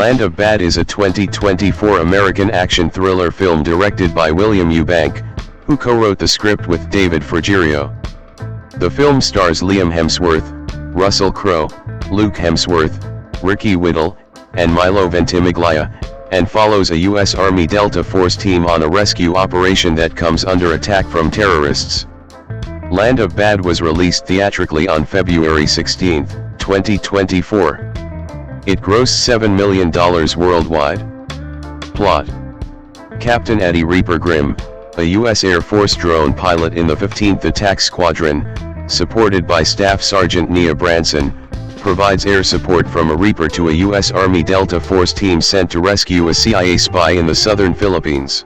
Land of Bad is a 2024 American action thriller film directed by William Eubank, who co-wrote the script with David Frigerio. The film stars Liam Hemsworth, Russell Crowe, Luke Hemsworth, Ricky Whittle, and Milo Ventimiglia, and follows a U.S. Army Delta Force team on a rescue operation that comes under attack from terrorists. Land of Bad was released theatrically on February 16, 2024. It grossed $7 million worldwide. Plot: Captain Eddie Reaper Grimm, a U.S. Air Force drone pilot in the 15th Attack Squadron, supported by Staff Sergeant Nia Branson, provides air support from a Reaper to a U.S. Army Delta Force team sent to rescue a CIA spy in the southern Philippines.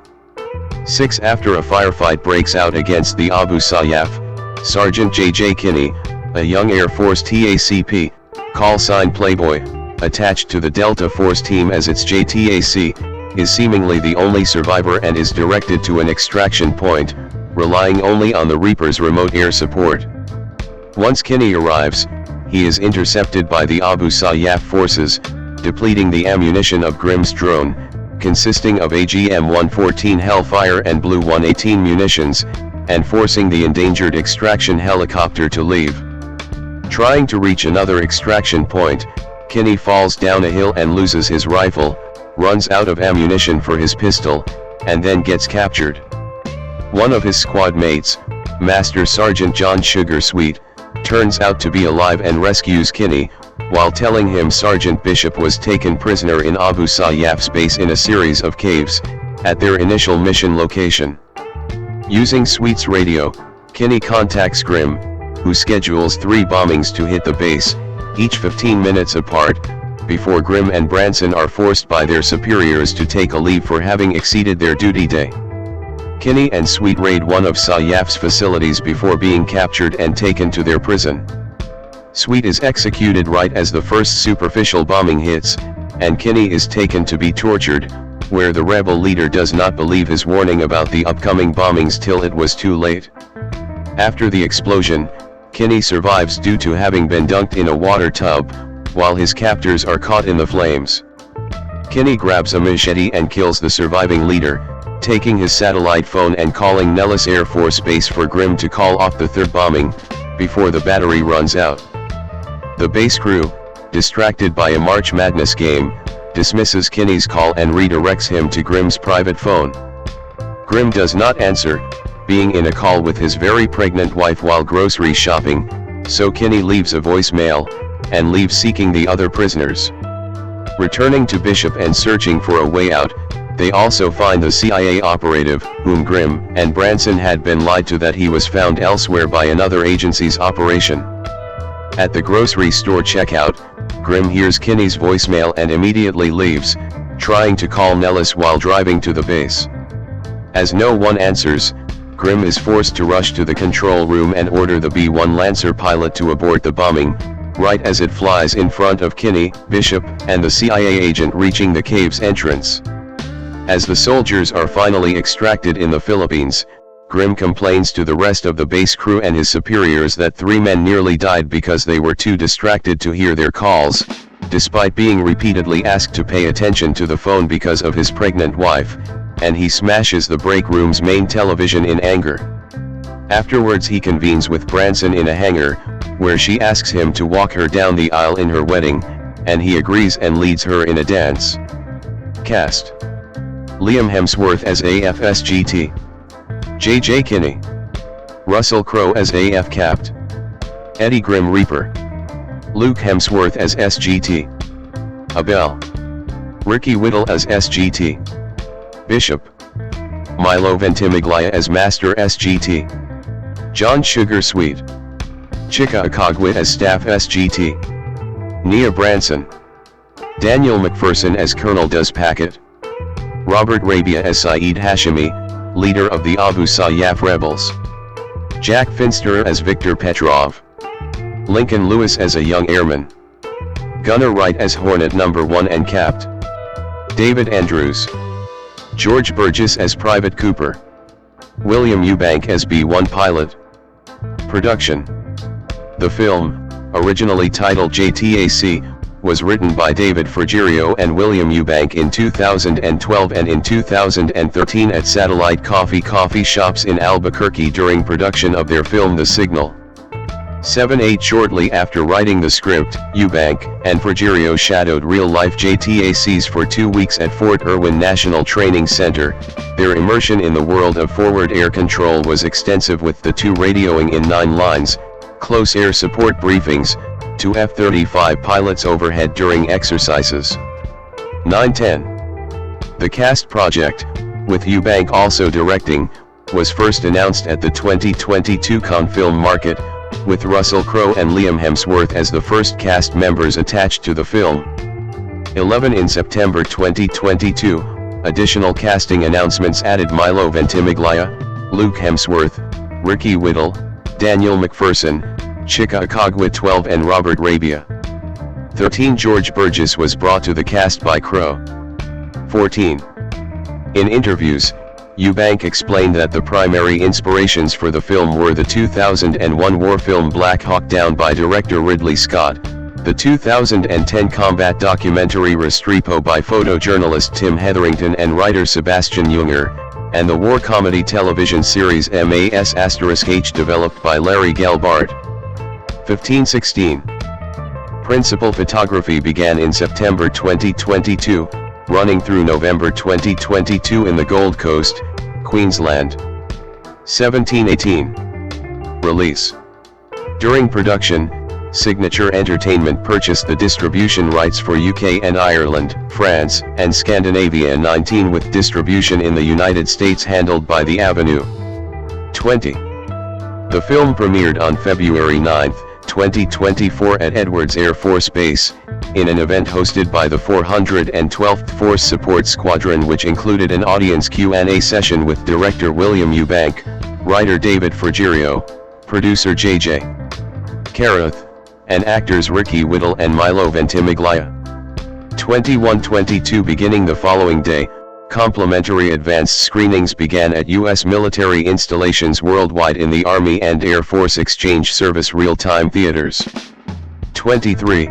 6 After a firefight breaks out against the Abu Sayyaf, Sergeant J.J. Kinney, a young Air Force TACP, call sign Playboy, attached to the Delta Force team as its JTAC, is seemingly the only survivor and is directed to an extraction point, relying only on the Reaper's remote air support. Once Kinney arrives, he is intercepted by the Abu Sayyaf forces, depleting the ammunition of Grimm's drone, consisting of AGM-114 Hellfire and Blue 118 munitions, and forcing the endangered extraction helicopter to leave. Trying to reach another extraction point, Kinney falls down a hill and loses his rifle, runs out of ammunition for his pistol, and then gets captured. One of his squad mates, Master Sergeant John Sugarsweet, turns out to be alive and rescues Kinney, while telling him Sergeant Bishop was taken prisoner in Abu Sayyaf's base in a series of caves, at their initial mission location. Using Sweet's radio, Kinney contacts Grimm, who schedules 3 bombings to hit the base, each 15 minutes apart, before Grimm and Branson are forced by their superiors to take a leave for having exceeded their duty day. Kinney and Sweet raid one of Sayyaf's facilities before being captured and taken to their prison. Sweet is executed right as the first superficial bombing hits, and Kinney is taken to be tortured, where the rebel leader does not believe his warning about the upcoming bombings till it was too late. After the explosion, Kinney survives due to having been dunked in a water tub, while his captors are caught in the flames. Kinney grabs a machete and kills the surviving leader, taking his satellite phone and calling Nellis Air Force Base for Grimm to call off the third bombing, before the battery runs out. The base crew, distracted by a March Madness game, dismisses Kinney's call and redirects him to Grimm's private phone. Grimm does not answer, being in a call with his very pregnant wife while grocery shopping, so Kinney leaves a voicemail, and leaves seeking the other prisoners. Returning to Bishop and searching for a way out, they also find the CIA operative, whom Grimm and Branson had been lied to that he was found elsewhere by another agency's operation. At the grocery store checkout, Grimm hears Kinney's voicemail and immediately leaves, trying to call Nellis while driving to the base. As no one answers, Grimm is forced to rush to the control room and order the B-1 Lancer pilot to abort the bombing, right as it flies in front of Kinney, Bishop, and the CIA agent reaching the cave's entrance. As the soldiers are finally extracted in the Philippines, Grimm complains to the rest of the base crew and his superiors that 3 men nearly died because they were too distracted to hear their calls, despite being repeatedly asked to pay attention to the phone because of his pregnant wife, and he smashes the break room's main television in anger. Afterwards he convenes with Branson in a hangar, where she asks him to walk her down the aisle in her wedding, and he agrees and leads her in a dance. Cast: Liam Hemsworth as AF-SGT, J.J. Kinney, Russell Crowe as AF Capt, Eddie Grimm Reaper, Luke Hemsworth as SGT, Abel, Ricky Whittle as SGT, Bishop, Milo Ventimiglia as Master SGT, John Sugarsweet, Chika Akagwit as Staff SGT, Nia Branson, Daniel McPherson as Colonel Does Packet, Robert Rabia as Saeed Hashimi, leader of the Abu Sayyaf rebels, Jack Finster as Victor Petrov, Lincoln Lewis as a young airman, Gunnar Wright as Hornet No. 1 and Capt, David Andrews, George Burgess as Private Cooper, William Eubank as B-1 pilot. Production: the film, originally titled JTAC, was written by David Frigerio and William Eubank in 2012 and in 2013 at Satellite coffee shops in Albuquerque during production of their film The Signal. 7-8 Shortly after writing the script, Eubank and Frigerio shadowed real-life JTACs for 2 weeks at Fort Irwin National Training Center. Their immersion in the world of forward air control was extensive, with the two radioing in 9 lines, close air support briefings, to F-35 pilots overhead during exercises. 9-10. The cast project, with Eubank also directing, was first announced at the 2022 Cannes Film Market, with Russell Crowe and Liam Hemsworth as the first cast members attached to the film. 11 In September 2022, additional casting announcements added Milo Ventimiglia, Luke Hemsworth, Ricky Whittle, Daniel McPherson, Chika Okagwa 12 and Robert Rabia. 13 George Burgess was brought to the cast by Crowe. 14. In interviews, Eubank explained that the primary inspirations for the film were the 2001 war film Black Hawk Down by director Ridley Scott, the 2010 combat documentary Restrepo by photojournalist Tim Hetherington and writer Sebastian Junger, and the war comedy television series MAS*H developed by Larry Gelbart. 15-16. Principal photography began in September 2022, running through November 2022 in the Gold Coast, Queensland. 17-18. Release. During production, Signature Entertainment purchased the distribution rights for UK and Ireland, France, and Scandinavia. 19 With distribution in the United States handled by The Avenue. 20. The film premiered on February 9, 2024 at Edwards Air Force Base, in an event hosted by the 412th Force Support Squadron, which included an audience Q&A session with director William Eubank, writer David Frigerio, producer J.J. Carath, and actors Ricky Whittle and Milo Ventimiglia. 21-22 Beginning the following day, complimentary advanced screenings began at U.S. military installations worldwide in the Army and Air Force Exchange Service real-time theaters. 23.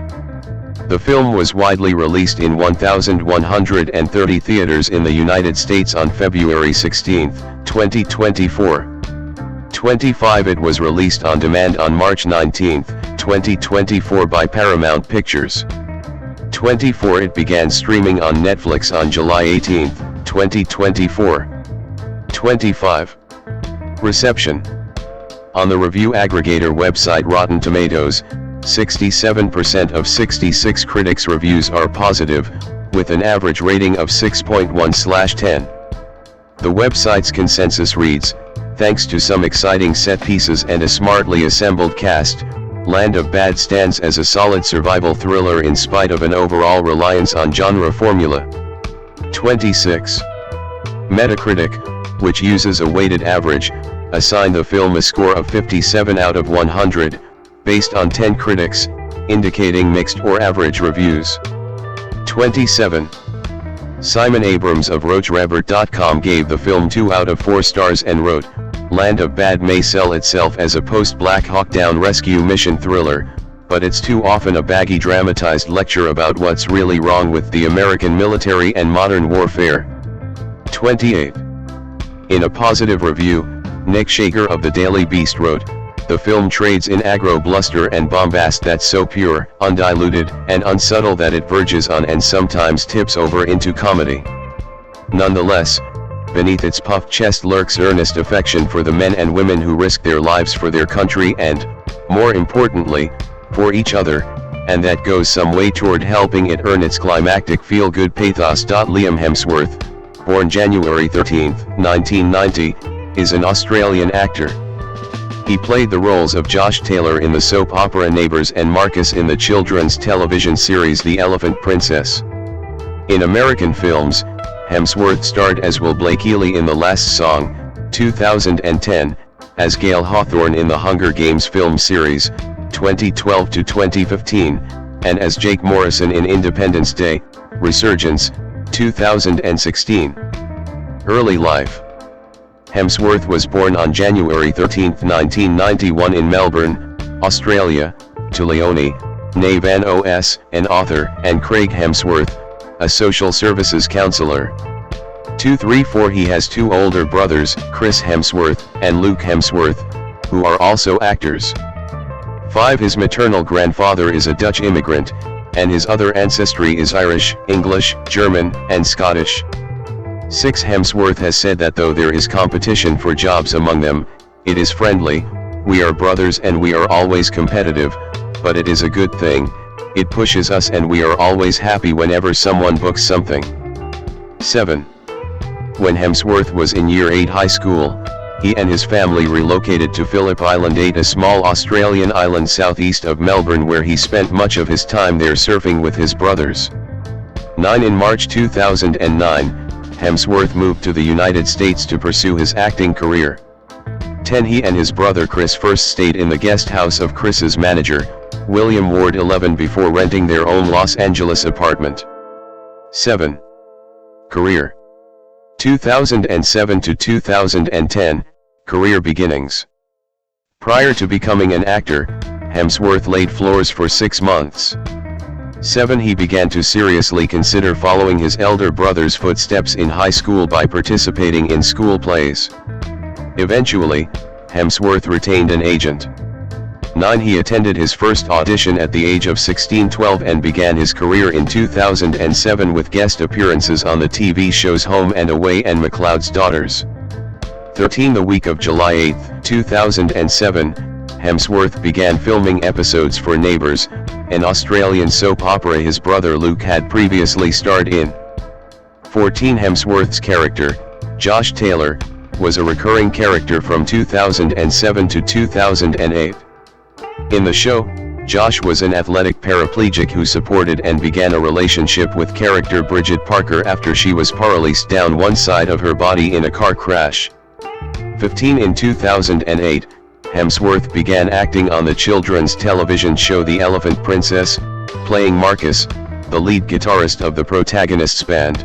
The film was widely released in 1,130 theaters in the United States on February 16, 2024. 25. It was released on demand on March 19, 2024 by Paramount Pictures. 24. It began streaming on Netflix on July 18, 2024. 25. Reception. On the review aggregator website Rotten Tomatoes, 67% of 66 critics' reviews are positive, with an average rating of 6.1/10. The website's consensus reads, "Thanks to some exciting set pieces and a smartly assembled cast, Land of Bad stands as a solid survival thriller in spite of an overall reliance on genre formula." 26. Metacritic, which uses a weighted average, assigned the film a score of 57 out of 100, based on 10 critics, indicating mixed or average reviews. 27. Simon Abrams of RoachRebert.com gave the film 2 out of 4 stars and wrote, "Land of Bad may sell itself as a post-Black Hawk Down rescue mission thriller, but it's too often a baggy dramatized lecture about what's really wrong with the American military and modern warfare." 28. In a positive review, Nick Shager of the Daily Beast wrote, "The film trades in aggro bluster and bombast that's so pure, undiluted, and unsubtle that it verges on and sometimes tips over into comedy. Nonetheless, beneath its puffed chest lurks earnest affection for the men and women who risk their lives for their country and, more importantly, for each other, and that goes some way toward helping it earn its climactic feel-good pathos." Liam Hemsworth, born January 13, 1990, is an Australian actor. He played the roles of Josh Taylor in the soap opera Neighbours and Marcus in the children's television series The Elephant Princess. In American films, Hemsworth starred as Will Blakely in The Last Song, 2010, as Gale Hawthorne in the Hunger Games film series, 2012 to 2015, and as Jake Morrison in Independence Day, Resurgence, 2016. Early life. Hemsworth was born on January 13, 1991 in Melbourne, Australia, to Leonie, née Van Os, an author, and Craig Hemsworth, a social services counselor. 234 He has two older brothers, Chris Hemsworth and Luke Hemsworth, who are also actors. 5 His maternal grandfather is a Dutch immigrant, and his other ancestry is Irish, English, German, and Scottish. 6 Hemsworth has said that though there is competition for jobs among them, it is friendly. We are brothers and we are always competitive, but it is a good thing. It pushes us and we are always happy whenever someone books something. 7 When Hemsworth was in year 8 high school, he and his family relocated to Phillip Island 8, a small Australian island southeast of Melbourne, where he spent much of his time there surfing with his brothers. 9 In March 2009, Hemsworth moved to the United States to pursue his acting career. 10 He and his brother Chris first stayed in the guest house of Chris's manager, William Ward 11, before renting their own Los Angeles apartment. 7 Career 2007 to 2010, career beginnings. Prior to becoming an actor, Hemsworth laid floors for 6 months. 7 He began to seriously consider following his elder brother's footsteps in high school by participating in school plays. Eventually, Hemsworth retained an agent. 9 He attended his first audition at the age of 16-12 and began his career in 2007 with guest appearances on the TV shows Home and Away and McCloud's Daughters. 13 The week of July 8, 2007, Hemsworth began filming episodes for Neighbours, an Australian soap opera his brother Luke had previously starred in. 14 Hemsworth's character, Josh Taylor, was a recurring character from 2007 to 2008. In the show, Josh was an athletic paraplegic who supported and began a relationship with character Bridget Parker after she was paralyzed down one side of her body in a car crash. 15 In 2008, Hemsworth began acting on the children's television show The Elephant Princess, playing Marcus, the lead guitarist of the protagonist's band.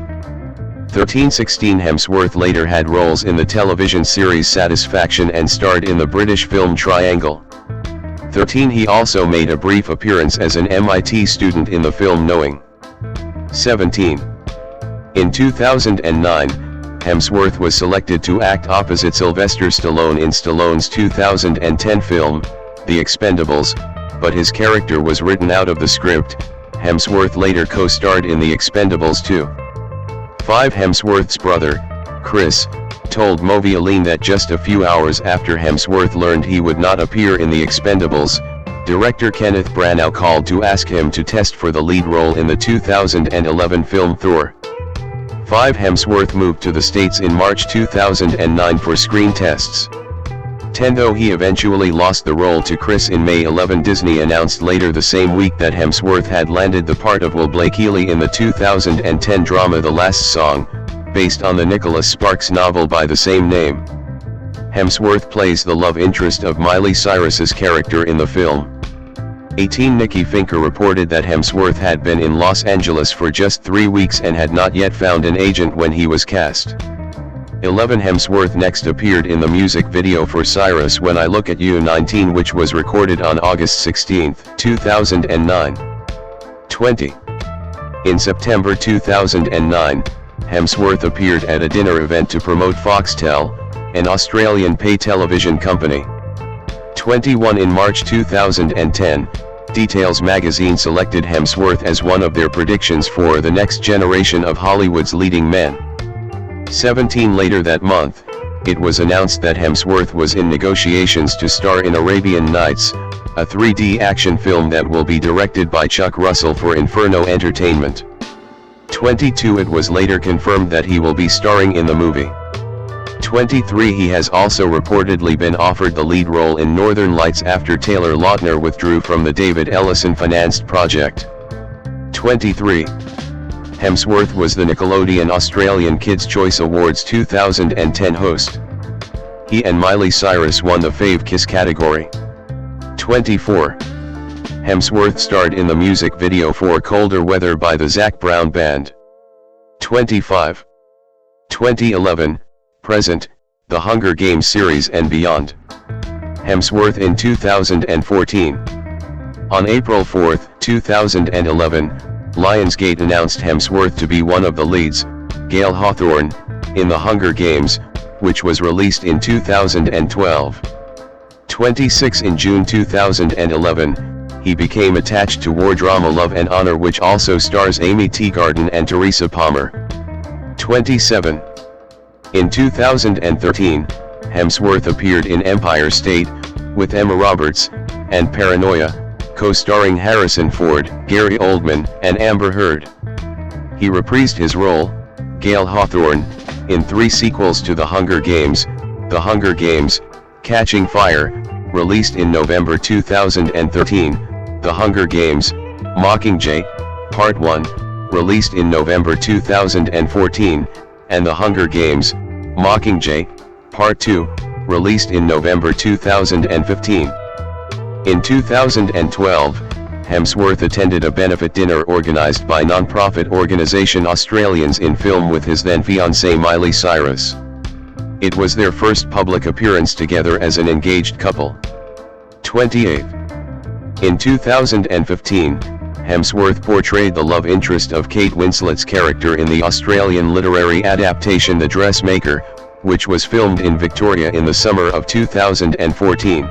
16 Hemsworth later had roles in the television series Satisfaction and starred in the British film Triangle. 13 He also made a brief appearance as an MIT student in the film Knowing. 17 In 2009, Hemsworth was selected to act opposite Sylvester Stallone in Stallone's 2010 film, The Expendables, but his character was written out of the script. Hemsworth later co-starred in The Expendables 2. 5 Hemsworth's brother, Chris, told Movialine that just a few hours after Hemsworth learned he would not appear in The Expendables, director Kenneth Branagh called to ask him to test for the lead role in the 2011 film Thor. 5 Hemsworth moved to the States in March 2009 for screen tests. 10 Though he eventually lost the role to Chris in May 11, Disney announced later the same week that Hemsworth had landed the part of Will Blakely in the 2010 drama The Last Song, based on the Nicholas Sparks novel by the same name. Hemsworth plays the love interest of Miley Cyrus's character in the film. 18 Nikki Finker reported that Hemsworth had been in Los Angeles for just 3 weeks and had not yet found an agent when he was cast. 11 Hemsworth next appeared in the music video for Cyrus When I Look at You 19, which was recorded on August 16, 2009. 20 In September 2009, Hemsworth appeared at a dinner event to promote Foxtel, an Australian pay television company. 21 In March 2010, Details magazine selected Hemsworth as one of their predictions for the next generation of Hollywood's leading men. 17 Later that month, it was announced that Hemsworth was in negotiations to star in Arabian Nights, a 3D action film that will be directed by Chuck Russell for Inferno Entertainment. 22 It was later confirmed that he will be starring in the movie. 23 He has also reportedly been offered the lead role in Northern Lights after Taylor Lautner withdrew from the David Ellison-financed project. 23 Hemsworth was the Nickelodeon Australian Kids' Choice Awards 2010 host. He and Miley Cyrus won the Fave Kiss category. 24 Hemsworth starred in the music video for Colder Weather by the Zac Brown Band. 25 2011, present, The Hunger Games series and beyond. Hemsworth in 2014. On April 4, 2011, Lionsgate announced Hemsworth to be one of the leads, Gale Hawthorne, in The Hunger Games, which was released in 2012. 26 In June 2011, he became attached to war drama Love and Honor, which also stars Amy Teagarden and Teresa Palmer. 27. In 2013, Hemsworth appeared in Empire State, with Emma Roberts, and Paranoia, co-starring Harrison Ford, Gary Oldman, and Amber Heard. He reprised his role, Gale Hawthorne, in 3 sequels to The Hunger Games: The Hunger Games, Catching Fire, released in November 2013, The Hunger Games, Mockingjay, Part 1, released in November 2014, and The Hunger Games, Mockingjay, Part 2, released in November 2015. In 2012, Hemsworth attended a benefit dinner organized by non-profit organisation Australians in Film with his then-fiancée Miley Cyrus. It was their first public appearance together as an engaged couple. 28. In 2015, Hemsworth portrayed the love interest of Kate Winslet's character in the Australian literary adaptation The Dressmaker, which was filmed in Victoria in the summer of 2014.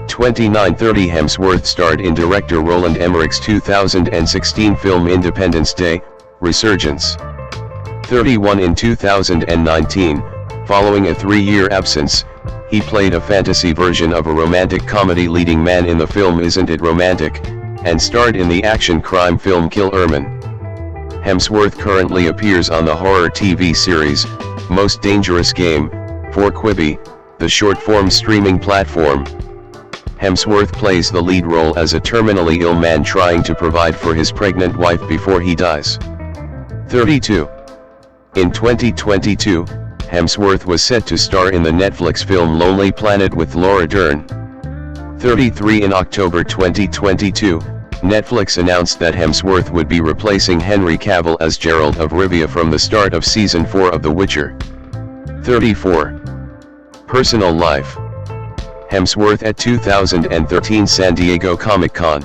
29:30 Hemsworth starred in director Roland Emmerich's 2016 film Independence Day: Resurgence. 31 In 2019, following a 3-year absence, he played a fantasy version of a romantic comedy leading man in the film Isn't It Romantic, and starred in the action crime film Kill Erman. Hemsworth currently appears on the horror TV series, Most Dangerous Game, for Quibi, the short-form streaming platform. Hemsworth plays the lead role as a terminally ill man trying to provide for his pregnant wife before he dies. 32. In 2022, Hemsworth was set to star in the Netflix film Lonely Planet with Laura Dern. 33 In October 2022, Netflix announced that Hemsworth would be replacing Henry Cavill as Geralt of Rivia from the start of Season 4 of The Witcher. 34. Personal life. Hemsworth at 2013 San Diego Comic-Con.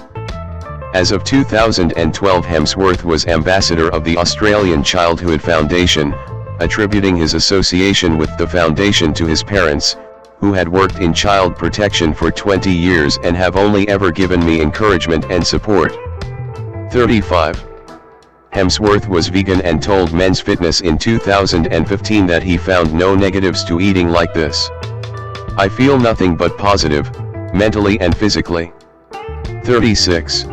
As of 2012, Hemsworth was ambassador of the Australian Childhood Foundation, attributing his association with the foundation to his parents, who had worked in child protection for 20 years and have only ever given me encouragement and support. 35. Hemsworth was vegan and told Men's Fitness in 2015 that he found no negatives to eating like this. I feel nothing but positive, mentally and physically. 36.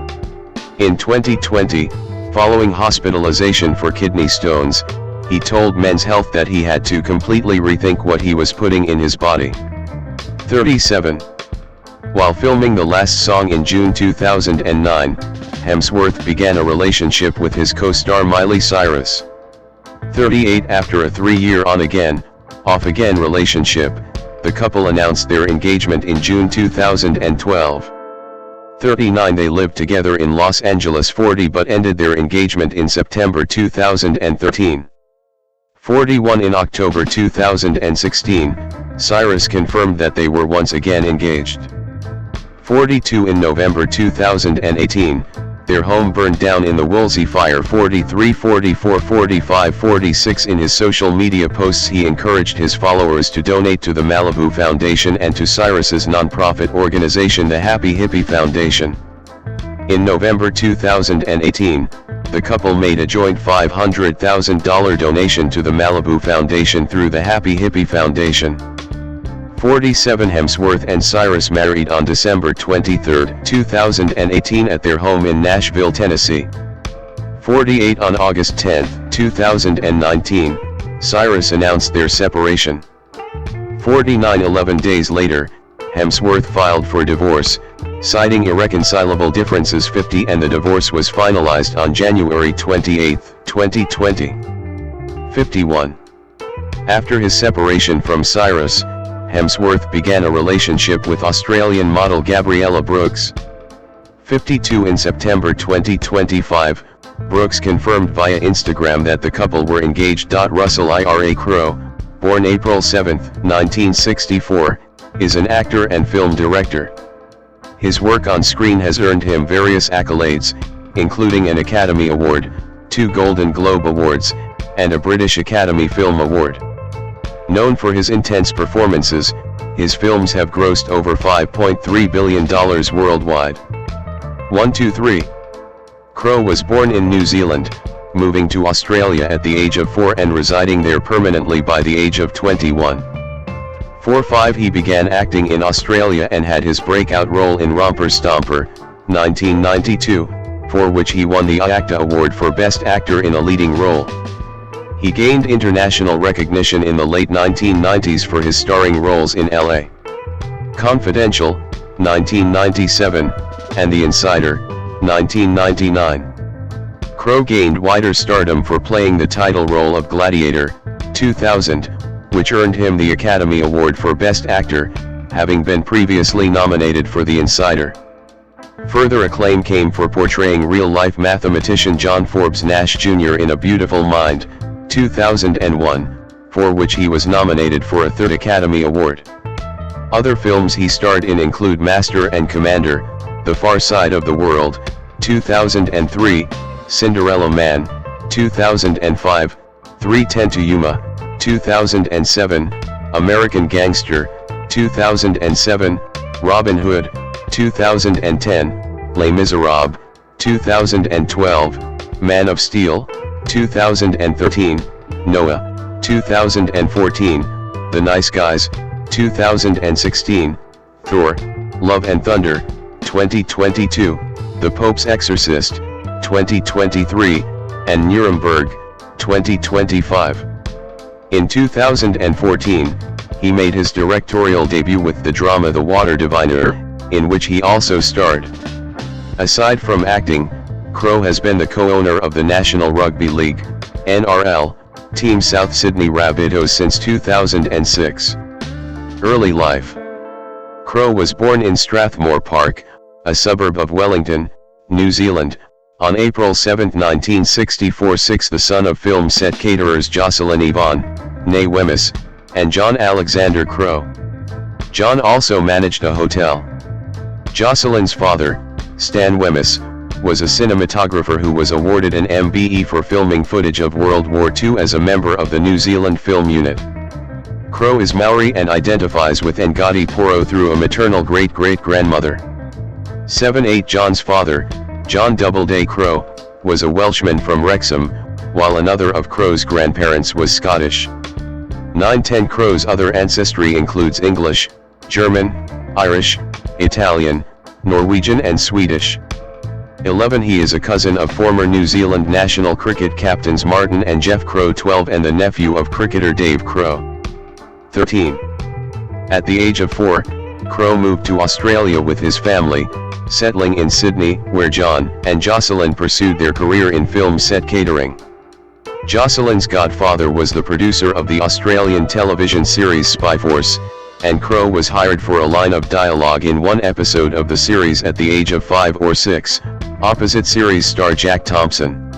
In 2020, following hospitalization for kidney stones, he told Men's Health that he had to completely rethink what he was putting in his body. 37. While filming The Last Song in June 2009, Hemsworth began a relationship with his co-star Miley Cyrus. 38. After a 3-year on-again, off-again relationship, the couple announced their engagement in June 2012. 39. They lived together in Los Angeles 40 but ended their engagement in September 2013. 41. In October 2016, Cyrus confirmed that they were once again engaged. 42. In November 2018, their home burned down in the Woolsey fire. 43, 44, 45, 46. In his social media posts, he encouraged his followers to donate to the Malibu Foundation and to Cyrus's non-profit organization the Happy Hippie Foundation. In November 2018, the couple made a joint $500,000 donation to the Malibu Foundation through the Happy Hippie Foundation. 47. Hemsworth and Cyrus married on December 23, 2018 at their home in Nashville, Tennessee. 48. On August 10, 2019, Cyrus announced their separation. 49. 11 days later, Hemsworth filed for divorce, citing irreconcilable differences. 50. And the divorce was finalized on January 28, 2020. 51. After his separation from Cyrus, Hemsworth began a relationship with Australian model Gabriella Brooks. 52. In September 2025, Brooks confirmed via Instagram that the couple were engaged. Russell Ira Crowe, born April 7, 1964, is an actor and film director. His work on screen has earned him various accolades, including an Academy Award, 2 Golden Globe Awards, and a British Academy Film Award. Known for his intense performances, his films have grossed over $5.3 billion worldwide. 1, 2, 3. Crowe was born in New Zealand, moving to Australia at the age of 4 and residing there permanently by the age of 21. 4-5 He began acting in Australia and had his breakout role in Romper Stomper, 1992, for which he won the AACTA Award for Best Actor in a Leading Role. He gained international recognition in the late 1990s for his starring roles in L.A. Confidential, 1997, and The Insider, 1999. Crowe gained wider stardom for playing the title role of Gladiator, 2000, which earned him the Academy Award for Best Actor, having been previously nominated for The Insider. Further acclaim came for portraying real-life mathematician John Forbes Nash Jr. in A Beautiful Mind, 2001, for which he was nominated for a 3rd Academy Award. Other films he starred in include Master and Commander, The Far Side of the World, 2003, Cinderella Man, 2005, 3:10 to Yuma, 2007, American Gangster, 2007, Robin Hood, 2010, Les Miserables, 2012, Man of Steel, 2013, Noah, 2014, The Nice Guys, 2016, Thor, Love and Thunder, 2022, The Pope's Exorcist, 2023, and Nuremberg, 2025. In 2014, he made his directorial debut with the drama The Water Diviner, in which he also starred. Aside from acting, Crowe has been the co-owner of the National Rugby League, NRL, team South Sydney Rabbitohs since 2006. Early life. Crowe was born in Strathmore Park, a suburb of Wellington, New Zealand, on April 7, 1964. The son of film set caterers Jocelyn Yvonne, née Wemyss, and John Alexander Crowe. John also managed a hotel. Jocelyn's father, Stan Wemyss, was a cinematographer who was awarded an MBE for filming footage of World War II as a member of the New Zealand Film Unit. Crowe is Maori and identifies with Ngati Porou through a maternal great-great-grandmother. 7-8 John's father, John Doubleday Crowe, was a Welshman from Wrexham, while another of Crowe's grandparents was Scottish. 9-10 Crowe's other ancestry includes English, German, Irish, Italian, Norwegian and Swedish. 11 He is a cousin of former New Zealand national cricket captains Martin and Jeff Crowe. 12 and the nephew of cricketer Dave Crowe. 13. At the age of 4, Crowe moved to Australia with his family, settling in Sydney, where John and Jocelyn pursued their career in film set catering. Jocelyn's godfather was the producer of the Australian television series Spy Force, and Crowe was hired for a line of dialogue in one episode of the series at the age of 5 or 6, opposite series star Jack Thompson.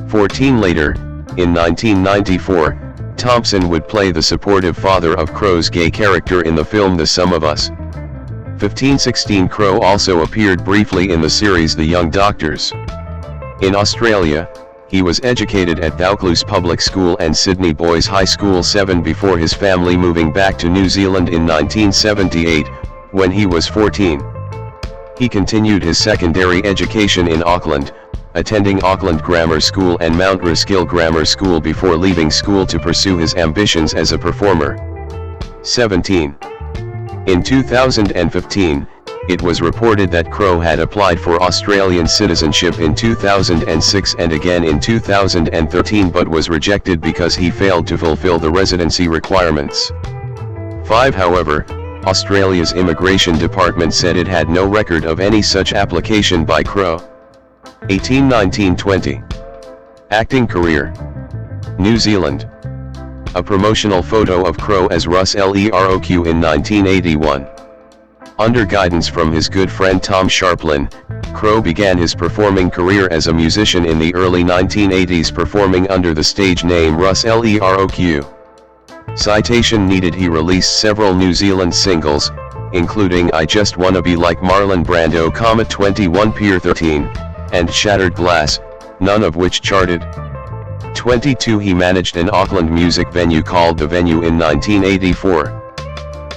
14 Later, in 1994, Thompson would play the supportive father of Crowe's gay character in the film The Sum of Us. 15-16 Crowe also appeared briefly in the series The Young Doctors. In Australia, he was educated at Vaucluse Public School and Sydney Boys High School 7 before his family moving back to New Zealand in 1978, when he was 14. He continued his secondary education in Auckland, attending Auckland Grammar School and Mount Roskill Grammar School before leaving school to pursue his ambitions as a performer. 17. In 2015, it was reported that Crowe had applied for Australian citizenship in 2006 and again in 2013 but was rejected because he failed to fulfill the residency requirements. 5 However, Australia's immigration department said it had no record of any such application by Crowe. 18 19 20. Acting career. New Zealand. A promotional photo of Crowe as Russ Lerok in 1981. Under guidance from his good friend Tom Sharplin, Crowe began his performing career as a musician in the early 1980s, performing under the stage name Russ Lerok. Citation needed. He released several New Zealand singles, including I Just Wanna Be Like Marlon Brando, 21 Pier 13, and Shattered Glass, none of which charted. 22 He managed an Auckland music venue called The Venue in 1984.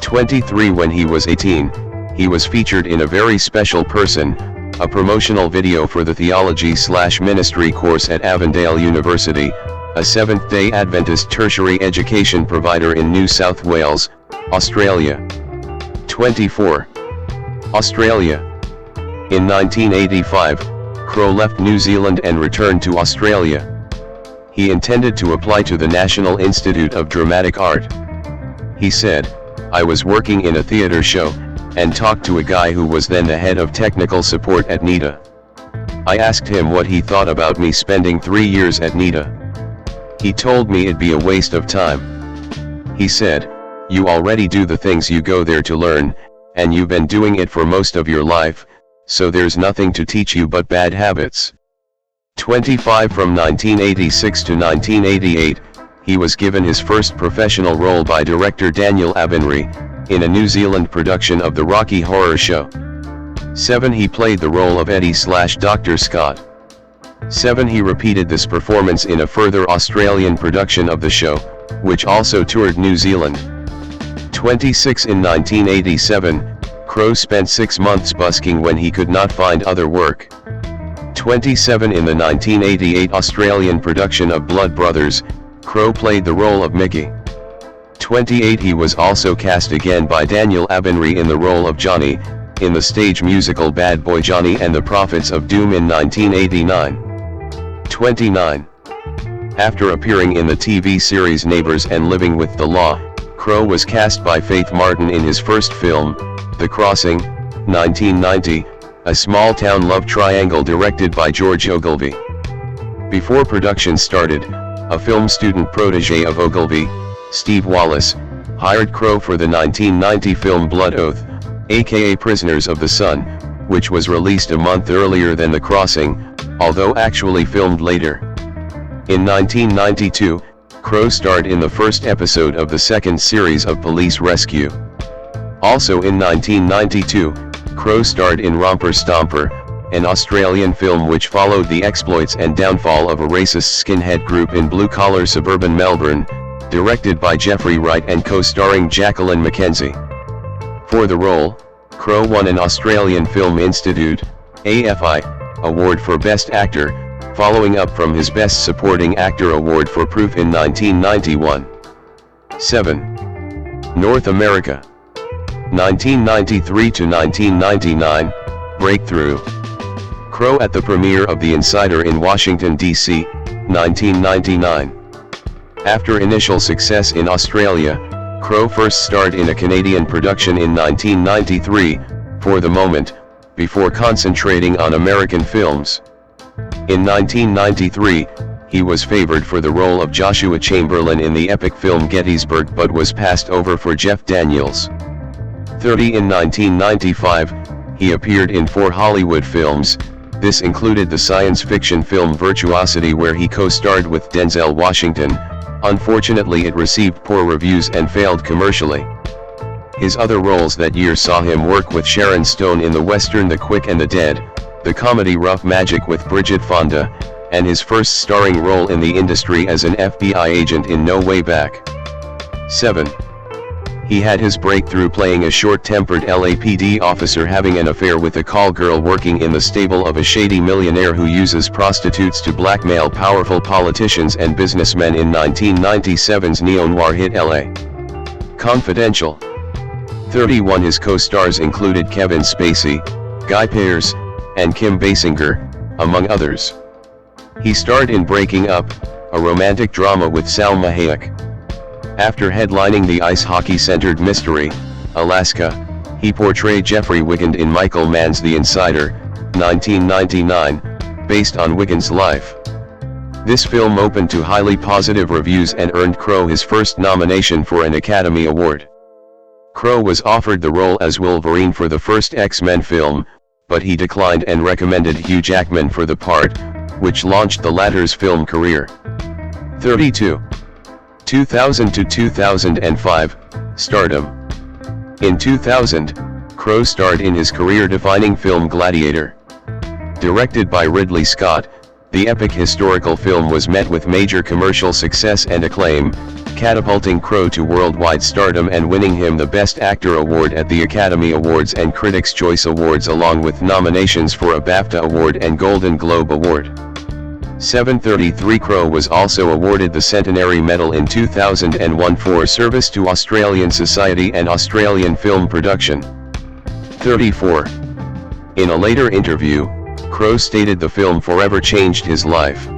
23 When he was 18, he was featured in A Very Special Person, a promotional video for the theology/ministry course at Avondale University, a Seventh-day Adventist tertiary education provider in New South Wales, Australia. 24. Australia. In 1985, Crowe left New Zealand and returned to Australia. He intended to apply to the National Institute of Dramatic Art. He said, "I was working in a theatre show, and talked to a guy who was then the head of technical support at NIDA. I asked him what he thought about me spending 3 years at NIDA. He told me it'd be a waste of time. He said, you already do the things you go there to learn, and you've been doing it for most of your life, so there's nothing to teach you but bad habits." 25 From 1986 to 1988, he was given his first professional role by director Daniel Abinri, in a New Zealand production of the Rocky Horror Show. 7 He played the role of Eddie/Dr. Scott. 7 He repeated this performance in a further Australian production of the show, which also toured New Zealand. 26 In 1987, Crowe spent 6 months busking when he could not find other work. 27 In the 1988 Australian production of Blood Brothers, Crowe played the role of Mickey. 28 He was also cast again by Daniel Abinri in the role of Johnny, in the stage musical Bad Boy Johnny and the Prophets of Doom in 1989. 29. After appearing in the TV series Neighbours and Living with the Law, Crowe was cast by Faith Martin in his first film, The Crossing, 1990, a small-town love triangle directed by George Ogilvy. Before production started, a film student protege of Ogilvy, Steve Wallace, hired Crowe for the 1990 film Blood Oath, aka Prisoners of the Sun, which was released a month earlier than The Crossing, although actually filmed later. In 1992, Crowe starred in the first episode of the second series of Police Rescue. Also in 1992, Crowe starred in Romper Stomper, an Australian film which followed the exploits and downfall of a racist skinhead group in blue-collar suburban Melbourne, directed by Jeffrey Wright and co-starring Jacqueline Mackenzie. For the role, Crowe won an Australian Film Institute (AFI) award for Best Actor, following up from his Best Supporting Actor award for Proof in 1991. 7. North America. 1993 to 1999, Breakthrough. Crowe at the premiere of The Insider in Washington, D.C., 1999. After initial success in Australia, Crowe first starred in a Canadian production in 1993, For the Moment, before concentrating on American films. In 1993, he was favored for the role of Joshua Chamberlain in the epic film Gettysburg but was passed over for Jeff Daniels. 30 In 1995, he appeared in 4 Hollywood films. This included the science fiction film Virtuosity where he co-starred with Denzel Washington. Unfortunately it received poor reviews and failed commercially. His other roles that year saw him work with Sharon Stone in the western The Quick and the Dead, the comedy Rough Magic with Bridget Fonda, and his first starring role in the industry as an FBI agent in No Way Back. 7. He had his breakthrough playing a short-tempered LAPD officer having an affair with a call girl working in the stable of a shady millionaire who uses prostitutes to blackmail powerful politicians and businessmen in 1997's neo-noir hit LA Confidential. 31 His co-stars included Kevin Spacey, Guy Pearce, and Kim Basinger, among others. He starred in Breaking Up, a romantic drama with Salma Hayek. After headlining the ice hockey-centered mystery, Alaska, he portrayed Jeffrey Wigand in Michael Mann's The Insider, 1999, based on Wigand's life. This film opened to highly positive reviews and earned Crowe his first nomination for an Academy Award. Crowe was offered the role as Wolverine for the first X-Men film, but he declined and recommended Hugh Jackman for the part, which launched the latter's film career. 32. 2000 to 2005, Stardom. In 2000, Crowe starred in his career-defining film Gladiator. Directed by Ridley Scott, the epic historical film was met with major commercial success and acclaim, catapulting Crowe to worldwide stardom and winning him the Best Actor award at the Academy Awards and Critics' Choice Awards, along with nominations for a BAFTA Award and Golden Globe Award. 733 Crowe was also awarded the Centenary Medal in 2001 for service to Australian society and Australian film production. 34. In a later interview, Crowe stated the film forever changed his life.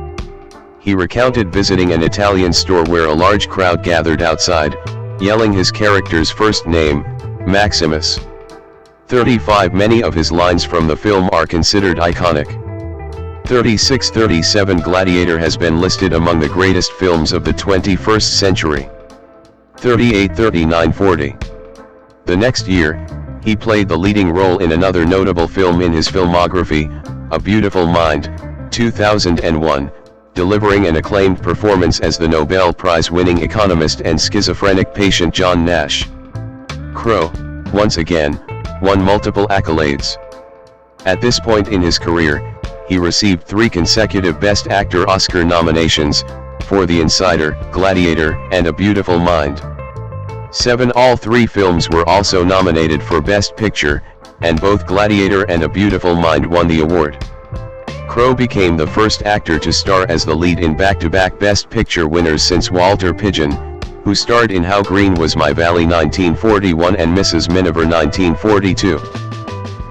He recounted visiting an Italian store where a large crowd gathered outside, yelling his character's first name, Maximus. 35 Many of his lines from the film are considered iconic. 36-37 Gladiator has been listed among the greatest films of the 21st century. 38-39-40 The next year, he played the leading role in another notable film in his filmography, A Beautiful Mind, 2001, delivering an acclaimed performance as the Nobel Prize-winning economist and schizophrenic patient John Nash. Crowe, once again, won multiple accolades. At this point in his career, he received 3 consecutive Best Actor Oscar nominations, for The Insider, Gladiator, and A Beautiful Mind. 7 All 3 films were also nominated for Best Picture, and both Gladiator and A Beautiful Mind won the award. Crowe became the first actor to star as the lead in back-to-back Best Picture winners since Walter Pidgeon, who starred in How Green Was My Valley 1941 and Mrs. Miniver 1942.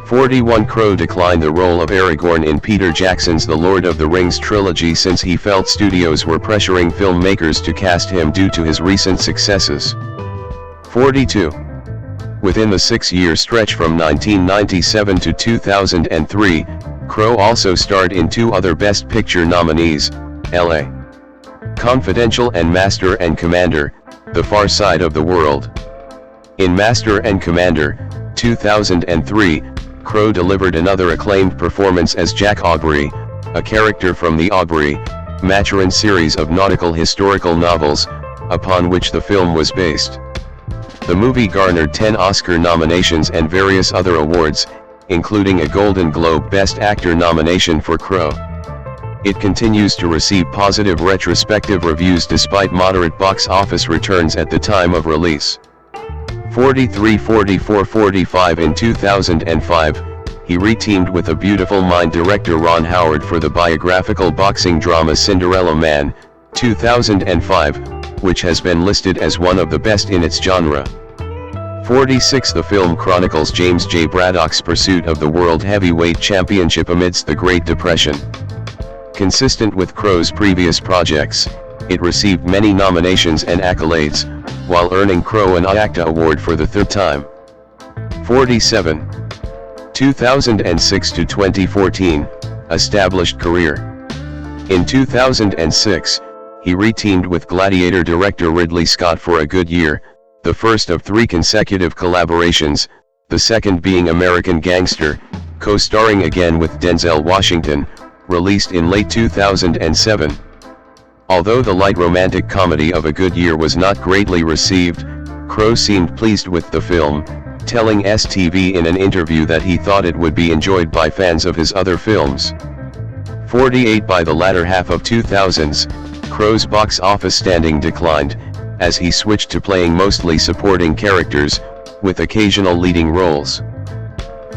41 Crowe declined the role of Aragorn in Peter Jackson's The Lord of the Rings trilogy since he felt studios were pressuring filmmakers to cast him due to his recent successes. 42. Within the 6-year stretch from 1997 to 2003, Crowe also starred in 2 other Best Picture nominees, L.A. Confidential and Master and Commander, The Far Side of the World. In Master and Commander, 2003, Crowe delivered another acclaimed performance as Jack Aubrey, a character from the Aubrey, Maturin series of nautical historical novels, upon which the film was based. The movie garnered 10 Oscar nominations and various other awards, including a Golden Globe Best Actor nomination for Crowe. It continues to receive positive retrospective reviews despite moderate box office returns at the time of release. 43, 44, 45 In 2005, he reteamed with A Beautiful Mind director Ron Howard for the biographical boxing drama Cinderella Man, 2005, which has been listed as one of the best in its genre. 46 The film chronicles James J. Braddock's pursuit of the World Heavyweight Championship amidst the Great Depression. Consistent with Crowe's previous projects, it received many nominations and accolades, while earning Crowe an ACTA Award for the 3rd time. 47. 2006 to 2014, established career. In 2006, he reteamed with Gladiator director Ridley Scott for A Good Year, the first of 3 consecutive collaborations, the second being American Gangster, co-starring again with Denzel Washington, released in late 2007. Although the light romantic comedy of A Good Year was not greatly received, Crowe seemed pleased with the film, telling STV in an interview that he thought it would be enjoyed by fans of his other films. 48 By the latter half of 2000s, Crowe's box office standing declined, as he switched to playing mostly supporting characters, with occasional leading roles.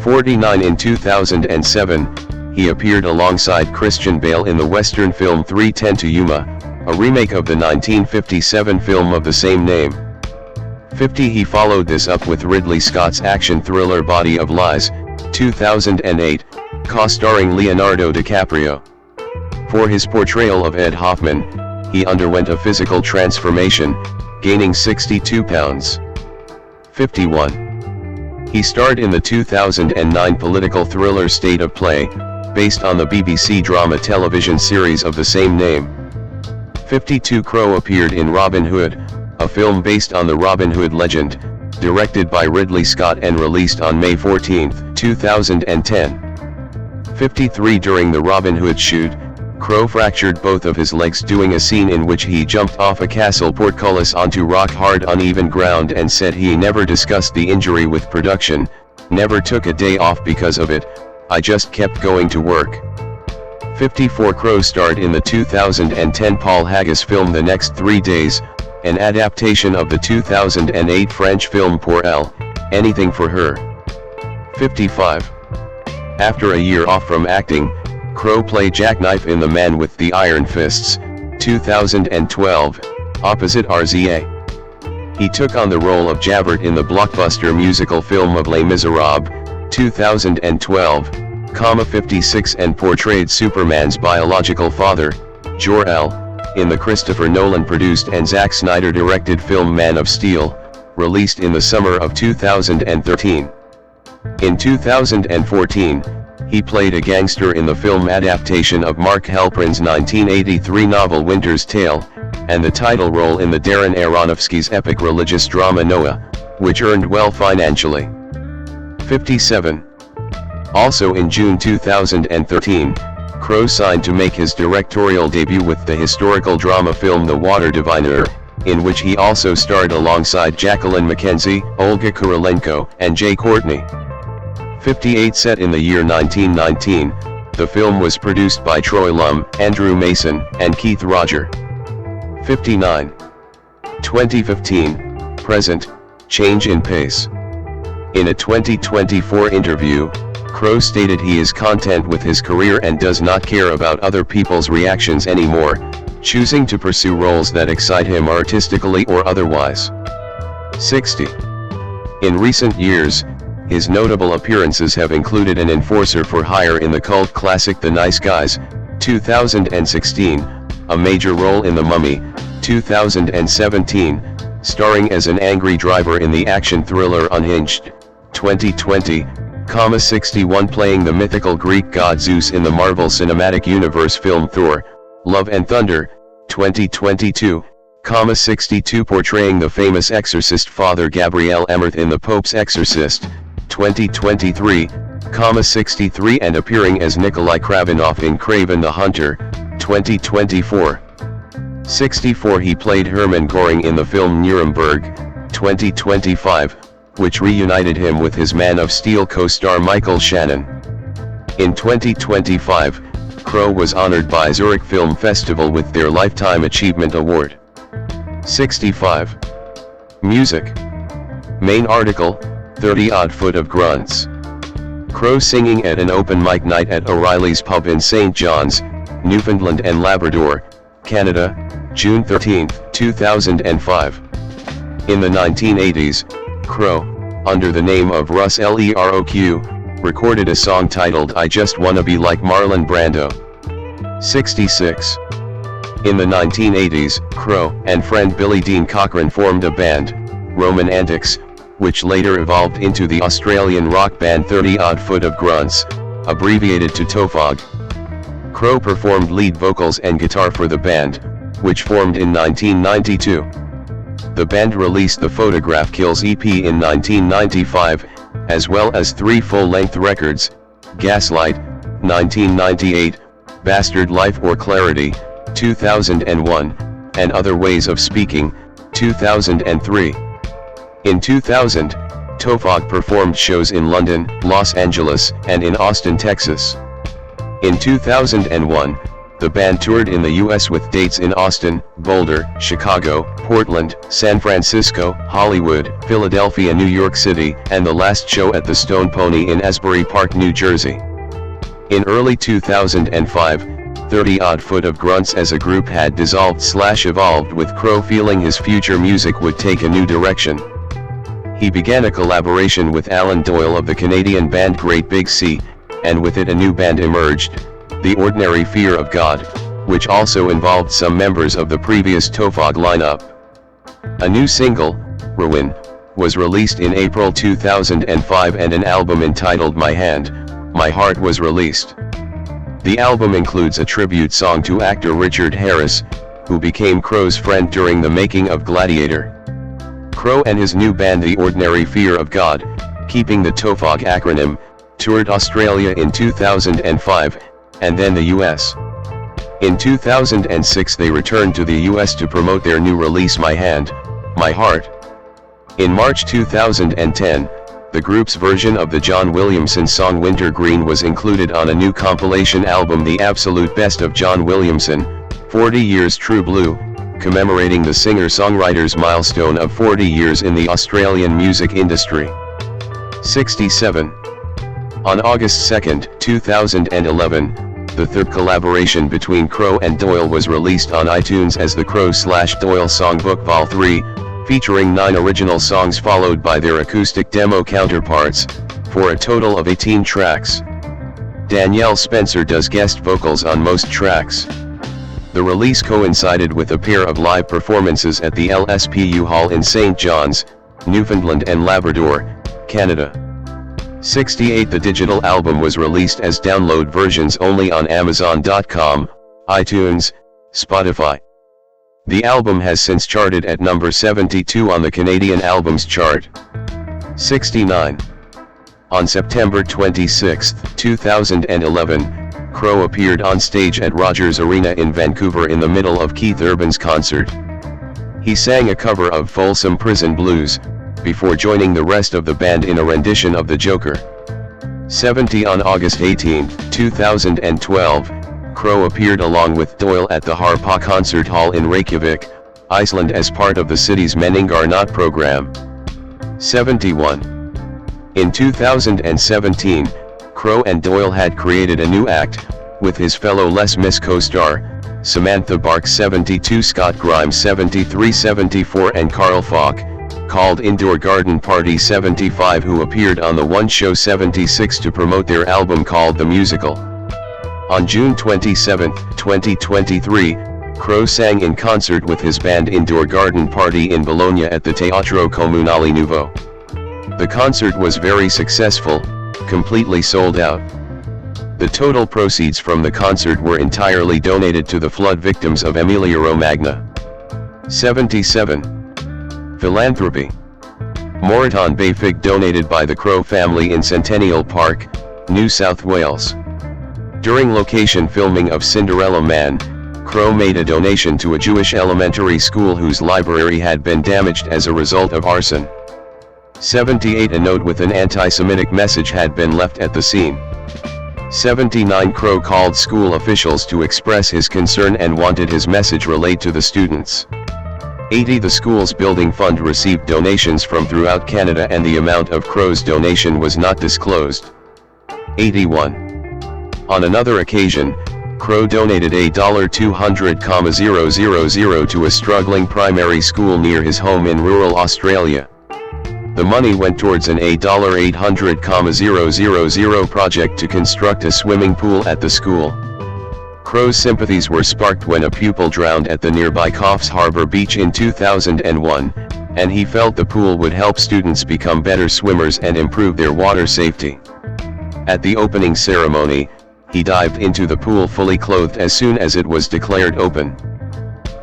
49 In 2007, he appeared alongside Christian Bale in the Western film 3:10 to Yuma, a remake of the 1957 film of the same name. 50 He followed this up with Ridley Scott's action thriller Body of Lies, 2008, co-starring Leonardo DiCaprio. For his portrayal of Ed Hoffman, he underwent a physical transformation, gaining 62 pounds. 51. He starred in the 2009 political thriller State of Play, based on the BBC drama television series of the same name. 52 Crowe appeared in Robin Hood, a film based on the Robin Hood legend, directed by Ridley Scott and released on May 14, 2010. 53 During the Robin Hood shoot, Crowe fractured both of his legs doing a scene in which he jumped off a castle portcullis onto rock-hard uneven ground and said he never discussed the injury with production, never took a day off because of it, I just kept going to work. 54 Crowe starred in the 2010 Paul Haggis film The Next 3 Days, an adaptation of the 2008 French film Pour Elle, Anything for Her. 55. After a year off from acting, Crowe played Jackknife in The Man with the Iron Fists, 2012, opposite RZA. He took on the role of Javert in the blockbuster musical film of Les Miserables, 2012, 56 and portrayed Superman's biological father, Jor-El, in the Christopher Nolan-produced and Zack Snyder-directed film Man of Steel, released in the summer of 2013. In 2014, he played a gangster in the film adaptation of Mark Halperin's 1983 novel Winter's Tale, and the title role in the Darren Aronofsky's epic religious drama Noah, which earned well financially. 57. Also in June 2013, Crowe signed to make his directorial debut with the historical drama film The Water Diviner, in which he also starred alongside Jacqueline McKenzie, Olga Kurylenko, and Jay Courtney. 58 Set in the year 1919, the film was produced by Troy Lum, Andrew Mason, and Keith Roger. 59. 2015, present, change in pace. In a 2024 interview, Crowe stated he is content with his career and does not care about other people's reactions anymore, choosing to pursue roles that excite him artistically or otherwise. 60. In recent years, his notable appearances have included an enforcer for hire in the cult classic The Nice Guys, 2016, a major role in The Mummy, 2017, starring as an angry driver in the action thriller Unhinged, 2020, 61 playing the mythical Greek god Zeus in the Marvel Cinematic Universe film Thor, Love and Thunder, 2022, 62 portraying the famous exorcist Father Gabriel Emerth in The Pope's Exorcist, 2023, 63 and appearing as Nikolai Kravinov in Kraven the Hunter, 2024. 64 he played Hermann Göring in the film Nuremberg, 2025, which reunited him with his Man of Steel co-star Michael Shannon. In 2025, Crowe was honored by Zurich Film Festival with their Lifetime Achievement Award. 65. Music. Main article, 30-odd foot of grunts. Crowe singing at an open mic night at O'Reilly's Pub in St. John's, Newfoundland and Labrador, Canada, June 13, 2005. In the 1980s, Crowe, under the name of Russ Leroq, recorded a song titled I Just Wanna Be Like Marlon Brando. 66. In the 1980s, Crowe and friend Billy Dean Cochran formed a band, Roman Antics, which later evolved into the Australian rock band 30-odd Foot of Grunts, abbreviated to TOFOG. Crowe performed lead vocals and guitar for the band, which formed in 1992. The band released the Photograph Kills EP in 1995, as well as 3 full-length records, Gaslight, 1998, Bastard Life or Clarity, 2001, and Other Ways of Speaking, 2003. In 2000, TOFOG performed shows in London, Los Angeles, and in Austin, Texas. In 2001, the band toured in the US with dates in Austin, Boulder, Chicago, Portland, San Francisco, Hollywood, Philadelphia, New York City, and the last show at the Stone Pony in Asbury Park, New Jersey. In early 2005, 30-odd Foot of Grunts as a group had dissolved/evolved with Crowe feeling his future music would take a new direction. He began a collaboration with Alan Doyle of the Canadian band Great Big Sea, and with it a new band emerged, The Ordinary Fear of God, which also involved some members of the previous TOFOG lineup. A new single, Ruin, was released in April 2005 and an album entitled My Hand, My Heart was released. The album includes a tribute song to actor Richard Harris, who became Crowe's friend during the making of Gladiator. Crowe and his new band The Ordinary Fear of God, keeping the TOFOG acronym, toured Australia in 2005, and then the US. In 2006 they returned to the US to promote their new release My Hand, My Heart. In March 2010, the group's version of the John Williamson song Wintergreen was included on a new compilation album The Absolute Best of John Williamson, 40 Years True Blue, commemorating the singer-songwriter's milestone of 40 years in the Australian music industry. 67. On August 2, 2011, the third collaboration between Crowe and Doyle was released on iTunes as the Crowe/Doyle Songbook Vol. 3, featuring 9 original songs followed by their acoustic demo counterparts, for a total of 18 tracks. Danielle Spencer does guest vocals on most tracks. The release coincided with a pair of live performances at the LSPU Hall in St. John's, Newfoundland and Labrador, Canada. 68. The digital album was released as download versions only on Amazon.com, iTunes, Spotify. The album has since charted at number 72 on the Canadian Albums Chart. 69. On September 26, 2011, Crowe appeared on stage at Rogers Arena in Vancouver in the middle of Keith Urban's concert. He sang a cover of Folsom Prison Blues, before joining the rest of the band in a rendition of The Joker. 70. On August 18, 2012, Crowe appeared along with Doyle at the Harpa Concert Hall in Reykjavik, Iceland as part of the city's Menningarnótt program. 71. In 2017, Crowe and Doyle had created a new act, with his fellow Les Mis co-star, Samantha Barks 72, Scott Grimes 73, 74 and Carl Falk, called Indoor Garden Party 75, who appeared on the One Show 76 to promote their album called The Musical. On June 27, 2023, Crowe sang in concert with his band Indoor Garden Party in Bologna at the Teatro Comunale Nuovo. The concert was very successful, completely sold out. The total proceeds from the concert were entirely donated to the flood victims of Emilia-Romagna. 77. Philanthropy. Moreton Bay Fig donated by the Crowe family in Centennial Park, New South Wales. During location filming of Cinderella Man, Crowe made a donation to a Jewish elementary school whose library had been damaged as a result of arson. 78. A note with an anti-Semitic message had been left at the scene. 79. Crowe called school officials to express his concern and wanted his message relayed to the students. 80. The school's building fund received donations from throughout Canada and the amount of Crowe's donation was not disclosed. 81. On another occasion, Crowe donated $200,000 to a struggling primary school near his home in rural Australia. The money went towards an $800,000 project to construct a swimming pool at the school. Crowe's sympathies were sparked when a pupil drowned at the nearby Coffs Harbour beach in 2001, and he felt the pool would help students become better swimmers and improve their water safety. At the opening ceremony, he dived into the pool fully clothed as soon as it was declared open.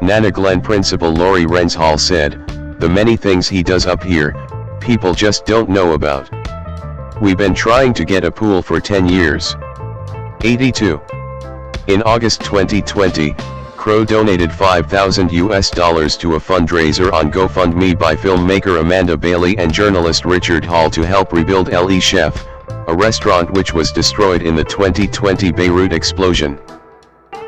Nana Glen Principal Laurie Renshall said, "The many things he does up here, people just don't know about. We've been trying to get a pool for 10 years. 82. In August 2020, Crowe donated $5,000 to a fundraiser on GoFundMe by filmmaker Amanda Bailey and journalist Richard Hall to help rebuild Le Chef, a restaurant which was destroyed in the 2020 Beirut explosion.